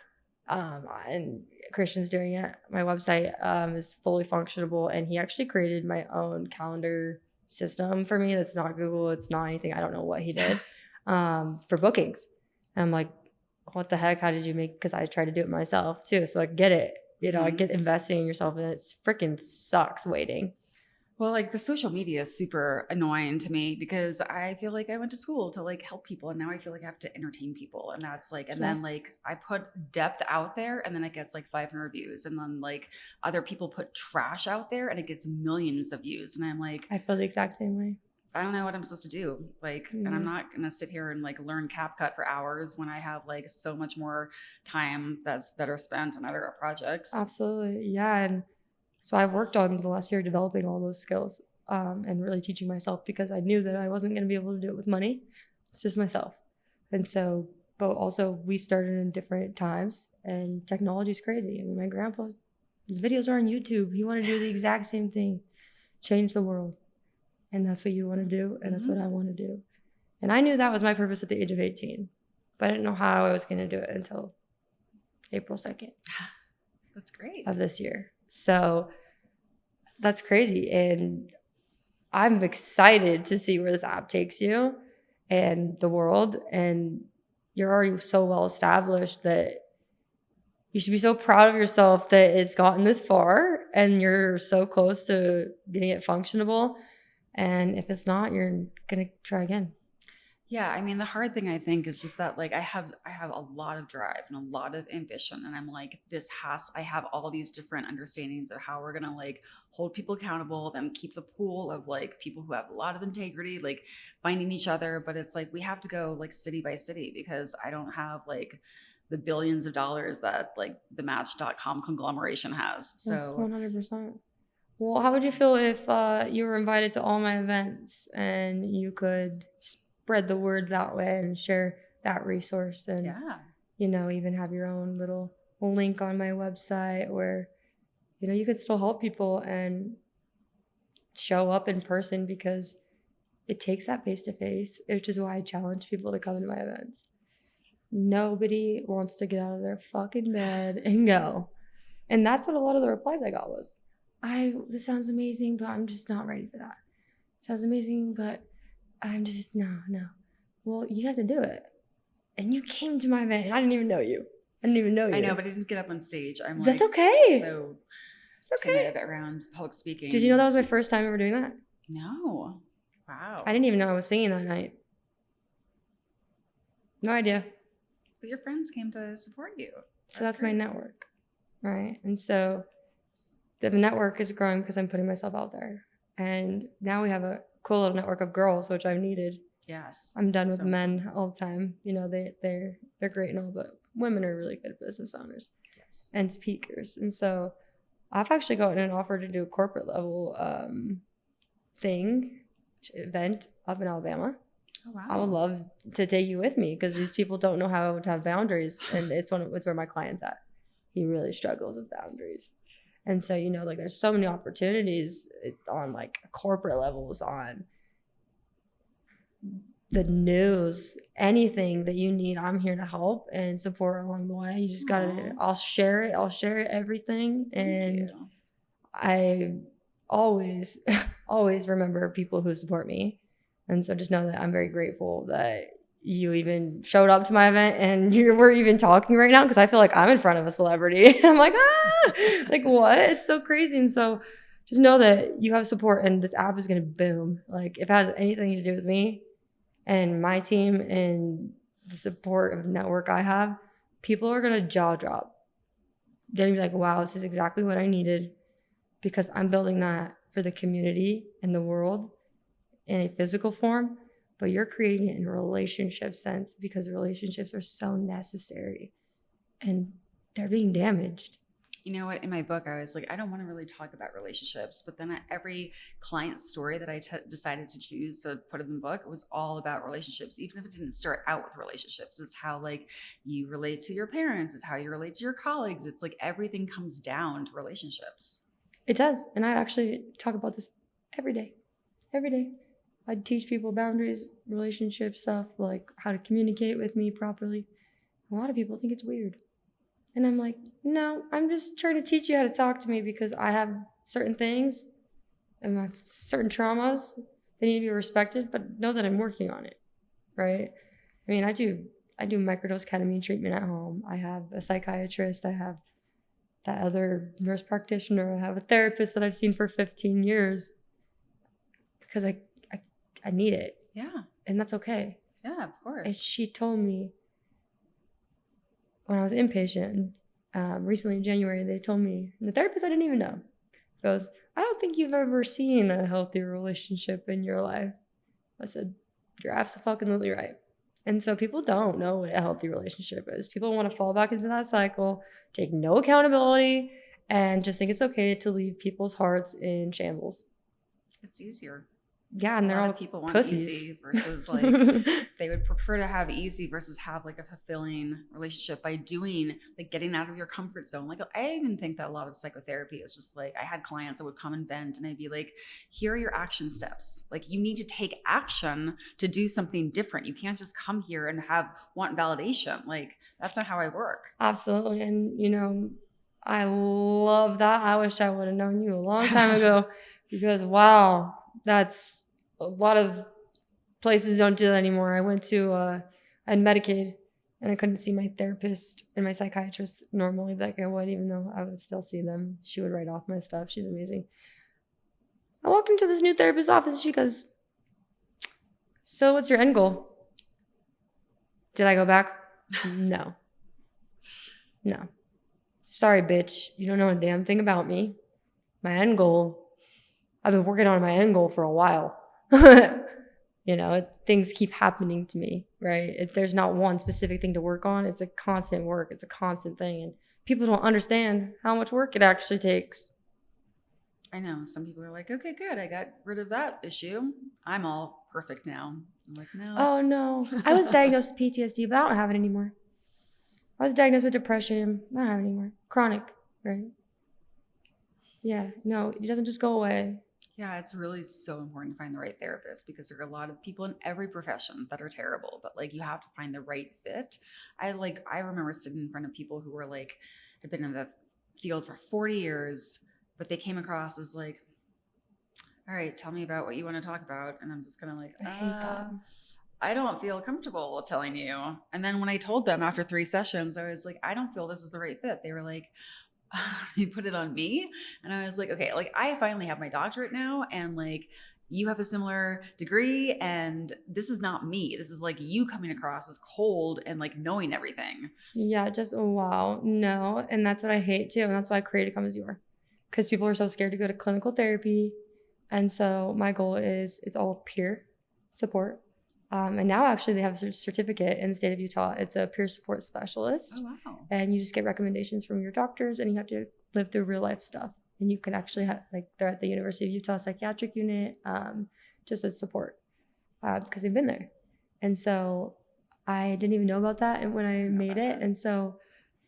Speaker 1: and Christian's doing it. My website is fully functionable, and he actually created my own calendar system for me. That's not Google. It's not anything. I don't know what he did for bookings. And I'm like, what the heck? How did you make? Because I tried to do it myself too, so I get it. I get investing in yourself, and it's freaking sucks waiting.
Speaker 2: Well, like the social media is super annoying to me because I feel like I went to school to like help people and now I feel like I have to entertain people. And that's like, and then
Speaker 1: Yes.
Speaker 2: like I put depth out there and then it gets like 500 views. And then like other people put trash out there and it gets millions of views. And I'm like,
Speaker 1: I feel the exact same way.
Speaker 2: I don't know what I'm supposed to do. Like, and I'm
Speaker 1: Yeah.
Speaker 2: not going to sit here and like learn CapCut for hours when I have like so much more time that's better spent on other projects.
Speaker 1: Absolutely. Yeah. And so I've worked on the last year developing all those skills and really teaching myself because I knew that I wasn't going to be able to do it with money. It's just myself. And so, but also we started in different times and technology is crazy. I mean, my grandpa's his videos are on YouTube. He wanted to do the exact same thing, change the world. And that's what you want to do. And that's what I want to do. And I knew that was my purpose at the age of 18, but I didn't know how I was going to do it until April 2nd.
Speaker 2: That's great.
Speaker 1: Of this year. So that's crazy. And I'm excited to see where this app takes you and the world. And you're already so well established that you should be so proud of yourself that it's gotten this far and you're so close to getting it functionable. And if it's not, you're going to try again.
Speaker 2: Yeah, I mean the hard thing I think is just that like I have a lot of drive and a lot of ambition and I'm like I have all these different understandings of how we're going to like hold people accountable, then keep the pool of like people who have a lot of integrity, like finding each other, but it's like we have to go like city by city because I don't have like the billions of dollars that like the match.com conglomeration has. So
Speaker 1: 100%. Well, how would you feel if you were invited to all my events and you could spread the word that way and share that resource and,
Speaker 2: yeah.
Speaker 1: Even have your own little link on my website where, you could still help people and show up in person because it takes that face-to-face, which is why I challenge people to come to my events. Nobody wants to get out of their fucking bed and go. And that's what a lot of the replies I got was, this sounds amazing, but I'm just not ready for that. It sounds amazing, but I'm just, no. Well, you have to do it. And you came to my event and I didn't even know you. I
Speaker 2: know, but I didn't get up on stage. I'm
Speaker 1: That's
Speaker 2: like
Speaker 1: okay.
Speaker 2: so
Speaker 1: That's
Speaker 2: timid around public speaking.
Speaker 1: Did you know that was my first time ever doing that?
Speaker 2: No. Wow.
Speaker 1: I didn't even know I was singing that night. No idea.
Speaker 2: But your friends came to support you.
Speaker 1: So that's my network, right? And so the network is growing because I'm putting myself out there. And now we have a cool little network of girls, which I've needed.
Speaker 2: Yes.
Speaker 1: I'm done with men all the time. They're great and all, but women are really good business owners and speakers. And so I've actually gotten an offer to do a corporate level event up in Alabama.
Speaker 2: Oh, wow.
Speaker 1: I would love to take you with me because these people don't know how to have boundaries. And it's where my client's at. He really struggles with boundaries. And so, there's so many opportunities on like corporate levels, on the news, anything that you need, I'm here to help and support along the way. You just gotta, I'll share it, everything. And I always remember people who support me. And so just know that I'm very grateful that you even showed up to my event and we're even talking right now because I feel like I'm in front of a celebrity. I'm like, like what? It's so crazy. And so just know that you have support and this app is going to boom. Like if it has anything to do with me and my team and the support of network I have, people are going to jaw drop. They're going to be like, wow, this is exactly what I needed because I'm building that for the community and the world in a physical form, but you're creating it in a relationship sense because relationships are so necessary and they're being damaged.
Speaker 2: You know what? In my book, I was like, I don't want to really talk about relationships, but then every client story that I decided to choose to put in the book, it was all about relationships. Even if it didn't start out with relationships, it's how like you relate to your parents, it's how you relate to your colleagues. It's like everything comes down to relationships.
Speaker 1: It does. And I actually talk about this every day. I teach people boundaries, relationship stuff, like how to communicate with me properly. A lot of people think it's weird. And I'm like, no, I'm just trying to teach you how to talk to me because I have certain things and I have certain traumas that need to be respected, but know that I'm working on it, right? I mean, I do microdose ketamine treatment at home. I have a psychiatrist. I have that other nurse practitioner. I have a therapist that I've seen for 15 years. because I need it.
Speaker 2: Yeah.
Speaker 1: And that's okay.
Speaker 2: Yeah, of course.
Speaker 1: And she told me when I was inpatient, recently in January, they told me, and the therapist I didn't even know, goes, I don't think you've ever seen a healthy relationship in your life. I said, you're absolutely right. And so people don't know what a healthy relationship is. People want to fall back into that cycle, take no accountability, and just think it's okay to leave people's hearts in shambles.
Speaker 2: It's easier.
Speaker 1: Yeah, and they're all
Speaker 2: people want
Speaker 1: pussies.
Speaker 2: Easy versus like they would prefer to have easy versus have like a fulfilling relationship by doing like getting out of your comfort zone. Like I even think that a lot of psychotherapy is just like I had clients that would come and vent and I'd be like, here are your action steps. Like you need to take action to do something different. You can't just come here and want validation. Like that's not how I work.
Speaker 1: Absolutely. And you know, I love that. I wish I would have known you a long time ago because wow, that's a lot of places don't do that anymore. I went to I had Medicaid and I couldn't see my therapist and my psychiatrist normally like I would, even though I would still see them. She would write off my stuff. She's amazing. I walked into this new therapist's office and she goes, so what's your end goal? Did I go back? No. Sorry, bitch. You don't know a damn thing about me. My end goal, I've been working on my end goal for a while. You know, things keep happening to me, right? There's not one specific thing to work on. It's a constant work. It's a constant thing. And people don't understand how much work it actually takes.
Speaker 2: I know. Some people are like, okay, good. I got rid of that issue. I'm all perfect now. I'm like, no.
Speaker 1: Oh, no. I was diagnosed with PTSD, but I don't have it anymore. I was diagnosed with depression. I don't have it anymore. Chronic, right? Yeah, no, it doesn't just go away.
Speaker 2: Yeah, it's really so important to find the right therapist because there are a lot of people in every profession that are terrible, but like you have to find the right fit. I remember sitting in front of people who were like, had been in the field for 40 years, but they came across as like, all right, tell me about what you want to talk about. And I'm just kind of like,
Speaker 1: I hate that.
Speaker 2: I don't feel comfortable telling you. And then when I told them after 3 sessions, I was like, I don't feel this is the right fit. They were like, they put it on me. And I was like, okay, like I finally have my doctorate now. And like, you have a similar degree and this is not me. This is like you coming across as cold and like knowing everything.
Speaker 1: Yeah, just wow. No. And that's what I hate too. And that's why I created Come As You Are. Because people are so scared to go to clinical therapy. And so my goal is it's all peer support. And now actually they have a certificate in the state of Utah. It's a peer support specialist.
Speaker 2: Oh, wow.
Speaker 1: And you just get recommendations from your doctors and you have to live through real life stuff. And you can actually have, like, they're at the University of Utah psychiatric unit, just as support because they've been there. And so I didn't even know about that and when I made it. And so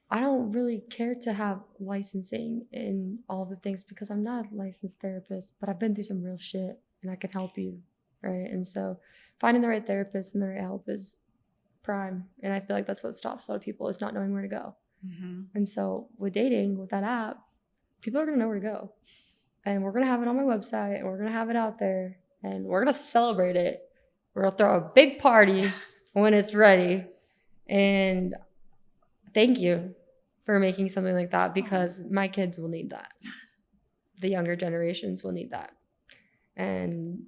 Speaker 1: I don't really care to have licensing in all the things because I'm not a licensed therapist, but I've been through some real shit and I can help you. Right. And so finding the right therapist and the right help is prime. And I feel like that's what stops a lot of people is not knowing where to go. Mm-hmm. And so with dating, with that app, people are going to know where to go. And we're going to have it on my website and we're going to have it out there and we're going to celebrate it. We're going to throw a big party when it's ready. And thank you for making something like that because my kids will need that. The younger generations will need that. And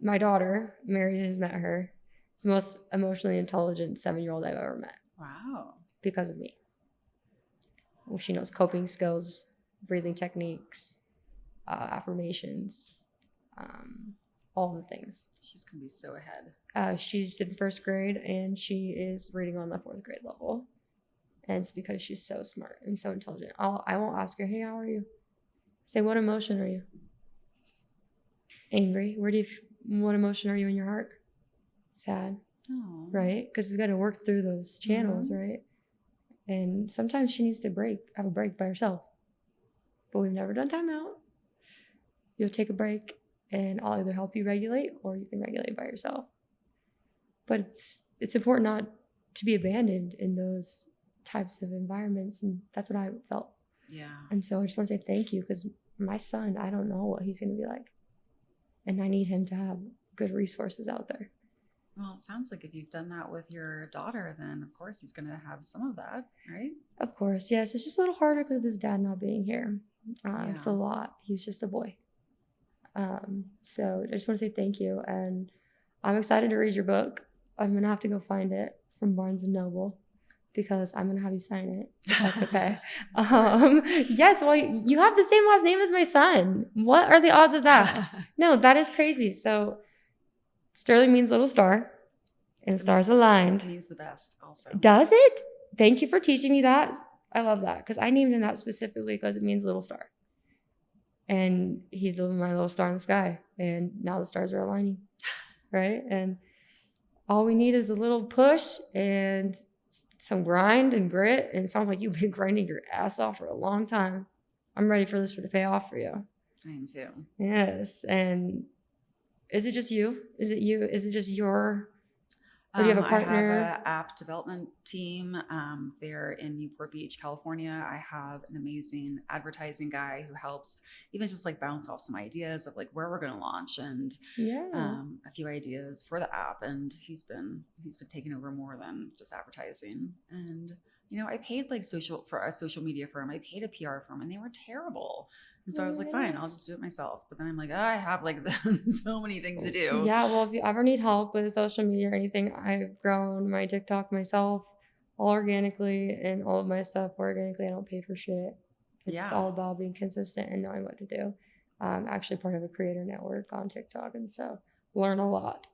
Speaker 1: my daughter, Mary, has met her. It's the most emotionally intelligent 7-year-old I've ever met.
Speaker 2: Wow. Because
Speaker 1: of me. Well, she knows coping skills, breathing techniques, affirmations, all the things.
Speaker 2: She's going to be so ahead.
Speaker 1: She's in 1st grade and she is reading on the 4th grade level. And it's because she's so smart and so intelligent. I won't ask her, hey, how are you? Say, what emotion are you? Angry. What emotion are you in your heart? Sad.
Speaker 2: Aww.
Speaker 1: Right? Because we got to work through those channels, right? And sometimes she needs to have a break by herself. But we've never done timeout. You'll take a break and I'll either help you regulate or you can regulate by yourself. But it's important not to be abandoned in those types of environments. And that's what I felt.
Speaker 2: Yeah.
Speaker 1: And so I just want to say thank you because my son, I don't know what he's going to be like. And I need him to have good resources out there.
Speaker 2: Well, it sounds like if you've done that with your daughter, then of course he's going to have some of that, right?
Speaker 1: Of course, yes. It's just a little harder because of his dad not being here. It's a lot. He's just a boy. So I just want to say thank you. And I'm excited to read your book. I'm going to have to go find it from Barnes & Noble because I'm going to have you sign it, if that's okay. Yes, well, you have the same last name as my son. What are the odds of that? No, that is crazy. So Sterling means little star, and stars aligned.
Speaker 2: It means the best also.
Speaker 1: Does it? Thank you for teaching me that. I love that because I named him that specifically because it means little star. And he's my little star in the sky. And now the stars are aligning, right? And all we need is a little push and some grind and grit. And it sounds like you've been grinding your ass off for a long time. I'm ready for this to pay off for you.
Speaker 2: I am too.
Speaker 1: Yes. And is it just you? Is it you? Is it just your... Or do you have a partner?
Speaker 2: I have an app development team. They're in Newport Beach, California. I have an amazing advertising guy who helps even just like bounce off some ideas of like where we're going to launch and a few ideas for the app. And he's been taking over more than just advertising. And you know, I paid like for a social media firm. I paid a PR firm, and they were terrible. And so I was like, fine, I'll just do it myself. But then I'm like, I have like so many things to do.
Speaker 1: Yeah, well, if you ever need help with social media or anything, I've grown my TikTok myself all organically, and all of my stuff organically. I don't pay for shit. It's all about being consistent and knowing what to do. I'm actually part of a creator network on TikTok, and so learn a lot.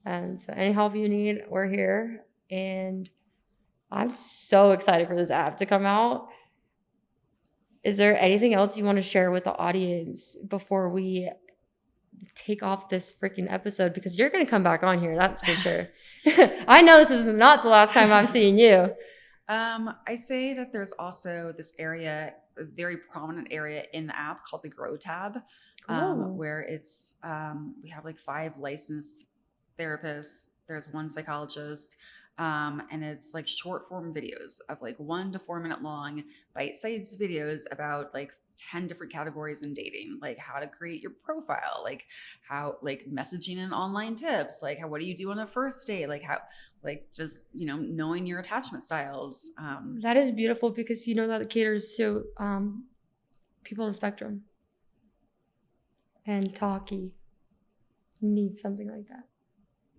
Speaker 1: And so any help you need, we're here. And I'm so excited for this app to come out. Is there anything else you want to share with the audience before we take off this freaking episode? Because you're going to come back on here, that's for sure. I know this is not the last time I'm seeing you.
Speaker 2: I say that there's also this area, a very prominent area in the app called the Grow tab, where it's we have like 5 licensed therapists. There's 1 psychologist. And it's like short form videos of like 1 to 4 minute long bite-sized videos about like 10 different categories in dating, like how to create your profile, like how, like messaging and online tips, like what do you do on a first date? Like how, like just, you know, knowing your attachment styles.
Speaker 1: That is beautiful because you know that caters to people on the spectrum, and talkie needs something like that.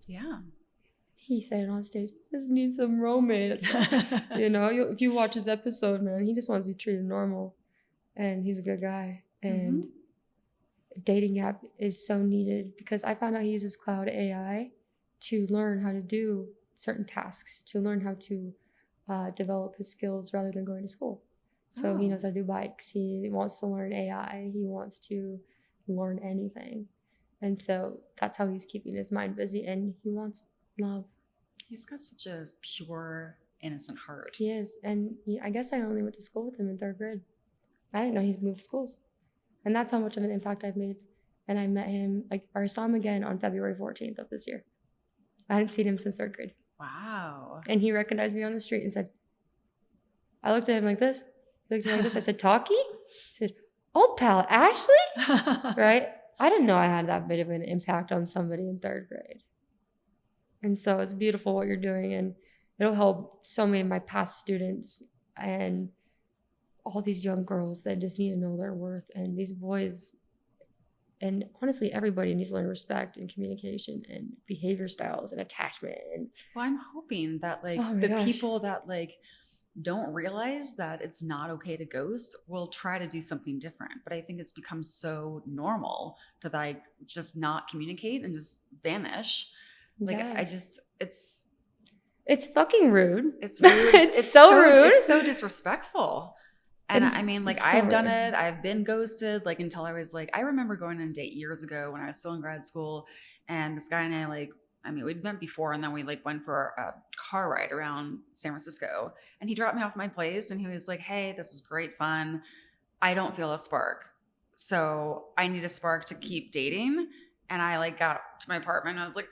Speaker 2: Yeah.
Speaker 1: He said it on stage, just need some romance. You know, if you watch his episode, man, he just wants to be treated normal. And he's a good guy. And dating app is so needed because I found out he uses cloud AI to learn how to do certain tasks, to learn how to develop his skills rather than going to school. So he knows how to do bikes. He wants to learn AI. He wants to learn anything. And so that's how he's keeping his mind busy. And he wants love.
Speaker 2: He's got such a pure, innocent heart.
Speaker 1: He is. And I guess I only went to school with him in 3rd grade. I didn't know he'd moved schools. And that's how much of an impact I've made. And I met him, or I saw him again on February 14th of this year. I hadn't seen him since 3rd grade.
Speaker 2: Wow.
Speaker 1: And he recognized me on the street and said, I looked at him like this. He looked at me like this. I said, Talkie? He said, oh, pal, Ashley? Right? I didn't know I had that bit of an impact on somebody in 3rd grade. And so it's beautiful what you're doing, and it'll help so many of my past students and all these young girls that just need to know their worth. And these boys, and honestly, everybody needs to learn respect and communication and behavior styles and attachment. And
Speaker 2: well, I'm hoping that like people that like don't realize that it's not okay to ghost will try to do something different. But I think it's become so normal to like just not communicate and just vanish. Like it's
Speaker 1: fucking rude.
Speaker 2: It's rude.
Speaker 1: It's so rude.
Speaker 2: It's so disrespectful. And I mean, like
Speaker 1: so
Speaker 2: I've done it. I've been ghosted like until I was like, I remember going on a date years ago when I was still in grad school, and this guy and I we'd met before, and then we like went for a car ride around San Francisco, and he dropped me off my place, and he was like, hey, this was great fun. I don't feel a spark. So I need a spark to keep dating. And I like got to my apartment and I was like,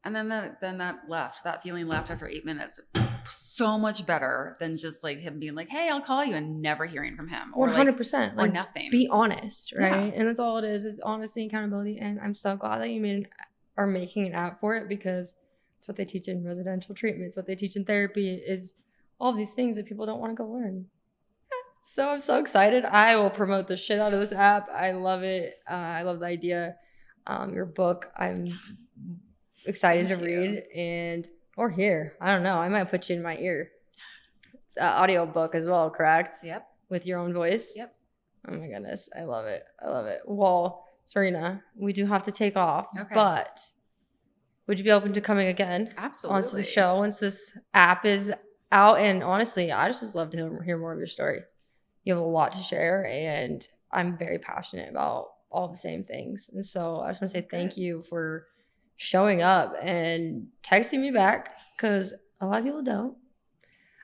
Speaker 2: and then that feeling left after 8 minutes. So much better than just like him being like, hey, I'll call you, and never hearing from him. Or
Speaker 1: 100%.
Speaker 2: Or nothing.
Speaker 1: Be honest, right?
Speaker 2: Yeah.
Speaker 1: And that's all it is honesty and accountability. And I'm so glad that you are making an app for it, because it's what they teach in residential treatment. It's what they teach in therapy, is all these things that people don't want to go learn. So I'm so excited. I will promote the shit out of this app. I love it. I love the idea. Your book, I'm excited
Speaker 2: Thank
Speaker 1: to
Speaker 2: you.
Speaker 1: read and or hear. I don't know. I might put you in my ear. It's an audio book as well, correct?
Speaker 2: Yep.
Speaker 1: With your own voice?
Speaker 2: Yep.
Speaker 1: Oh my goodness. I love it. I love it. Well, Serena, we do have to take off.
Speaker 2: Okay.
Speaker 1: But would you be open to coming again
Speaker 2: Absolutely.
Speaker 1: onto the show once this app is out? And honestly, I just love to hear more of your story. You have a lot to share, and I'm very passionate about all the same things. And so I just want to say thank you for showing up and texting me back, because a lot of people don't.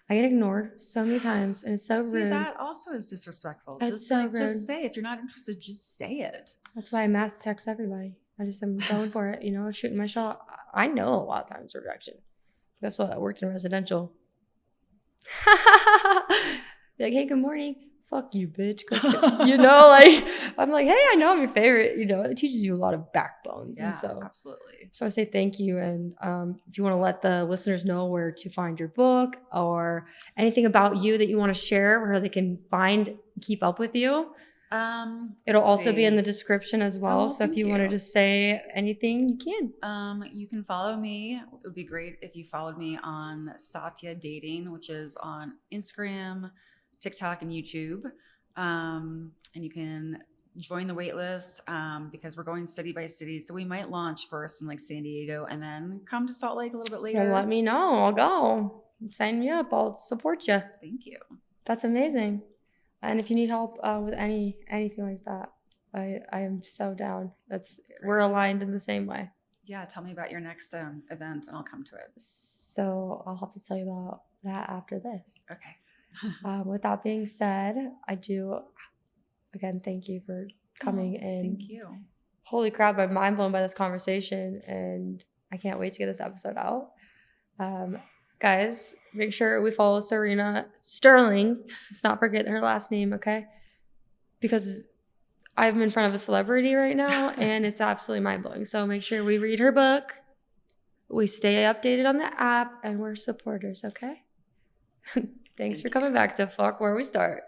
Speaker 1: I get ignored so many times, and it's so
Speaker 2: See,
Speaker 1: rude.
Speaker 2: that also is disrespectful.
Speaker 1: That's so rude.
Speaker 2: Just say, if you're not interested, just say it.
Speaker 1: That's why I mass text everybody. I just am going for it, shooting my shot. I know a lot of times rejection. Guess what? I worked in residential. Like, hey, good morning. Fuck you, bitch. I'm like, hey, I know I'm your favorite. It teaches you a lot of backbones.
Speaker 2: Yeah,
Speaker 1: and so
Speaker 2: absolutely.
Speaker 1: So I say thank you. And if you want to let the listeners know where to find your book or anything about you that you want to share, where they can keep up with you, it'll also be in the description as well. So if you want to just say anything, you can.
Speaker 2: You can follow me. It would be great if you followed me on Satya Dating, which is on Instagram, TikTok, and YouTube. And you can join the wait list because we're going city by city. So we might launch first in like San Diego and then come to Salt Lake a little bit later.
Speaker 1: Well, let me know. I'll go. Sign me up. I'll support you.
Speaker 2: Thank you.
Speaker 1: That's amazing. And if you need help with anything like that, I am so down. We're aligned in the same way.
Speaker 2: Yeah, tell me about your next event and I'll come to it.
Speaker 1: So I'll have to tell you about that after this.
Speaker 2: Okay.
Speaker 1: With that being said, I do, again, thank you for coming in.
Speaker 2: Thank you.
Speaker 1: Holy crap, I'm mind blown by this conversation, and I can't wait to get this episode out. Guys, make sure we follow Serena Sterling. Let's not forget her last name, okay? Because I'm in front of a celebrity right now, and it's absolutely mind blowing. So make sure we read her book, we stay updated on the app, and we're supporters, okay? Thanks for coming back to Fuck Where We Start.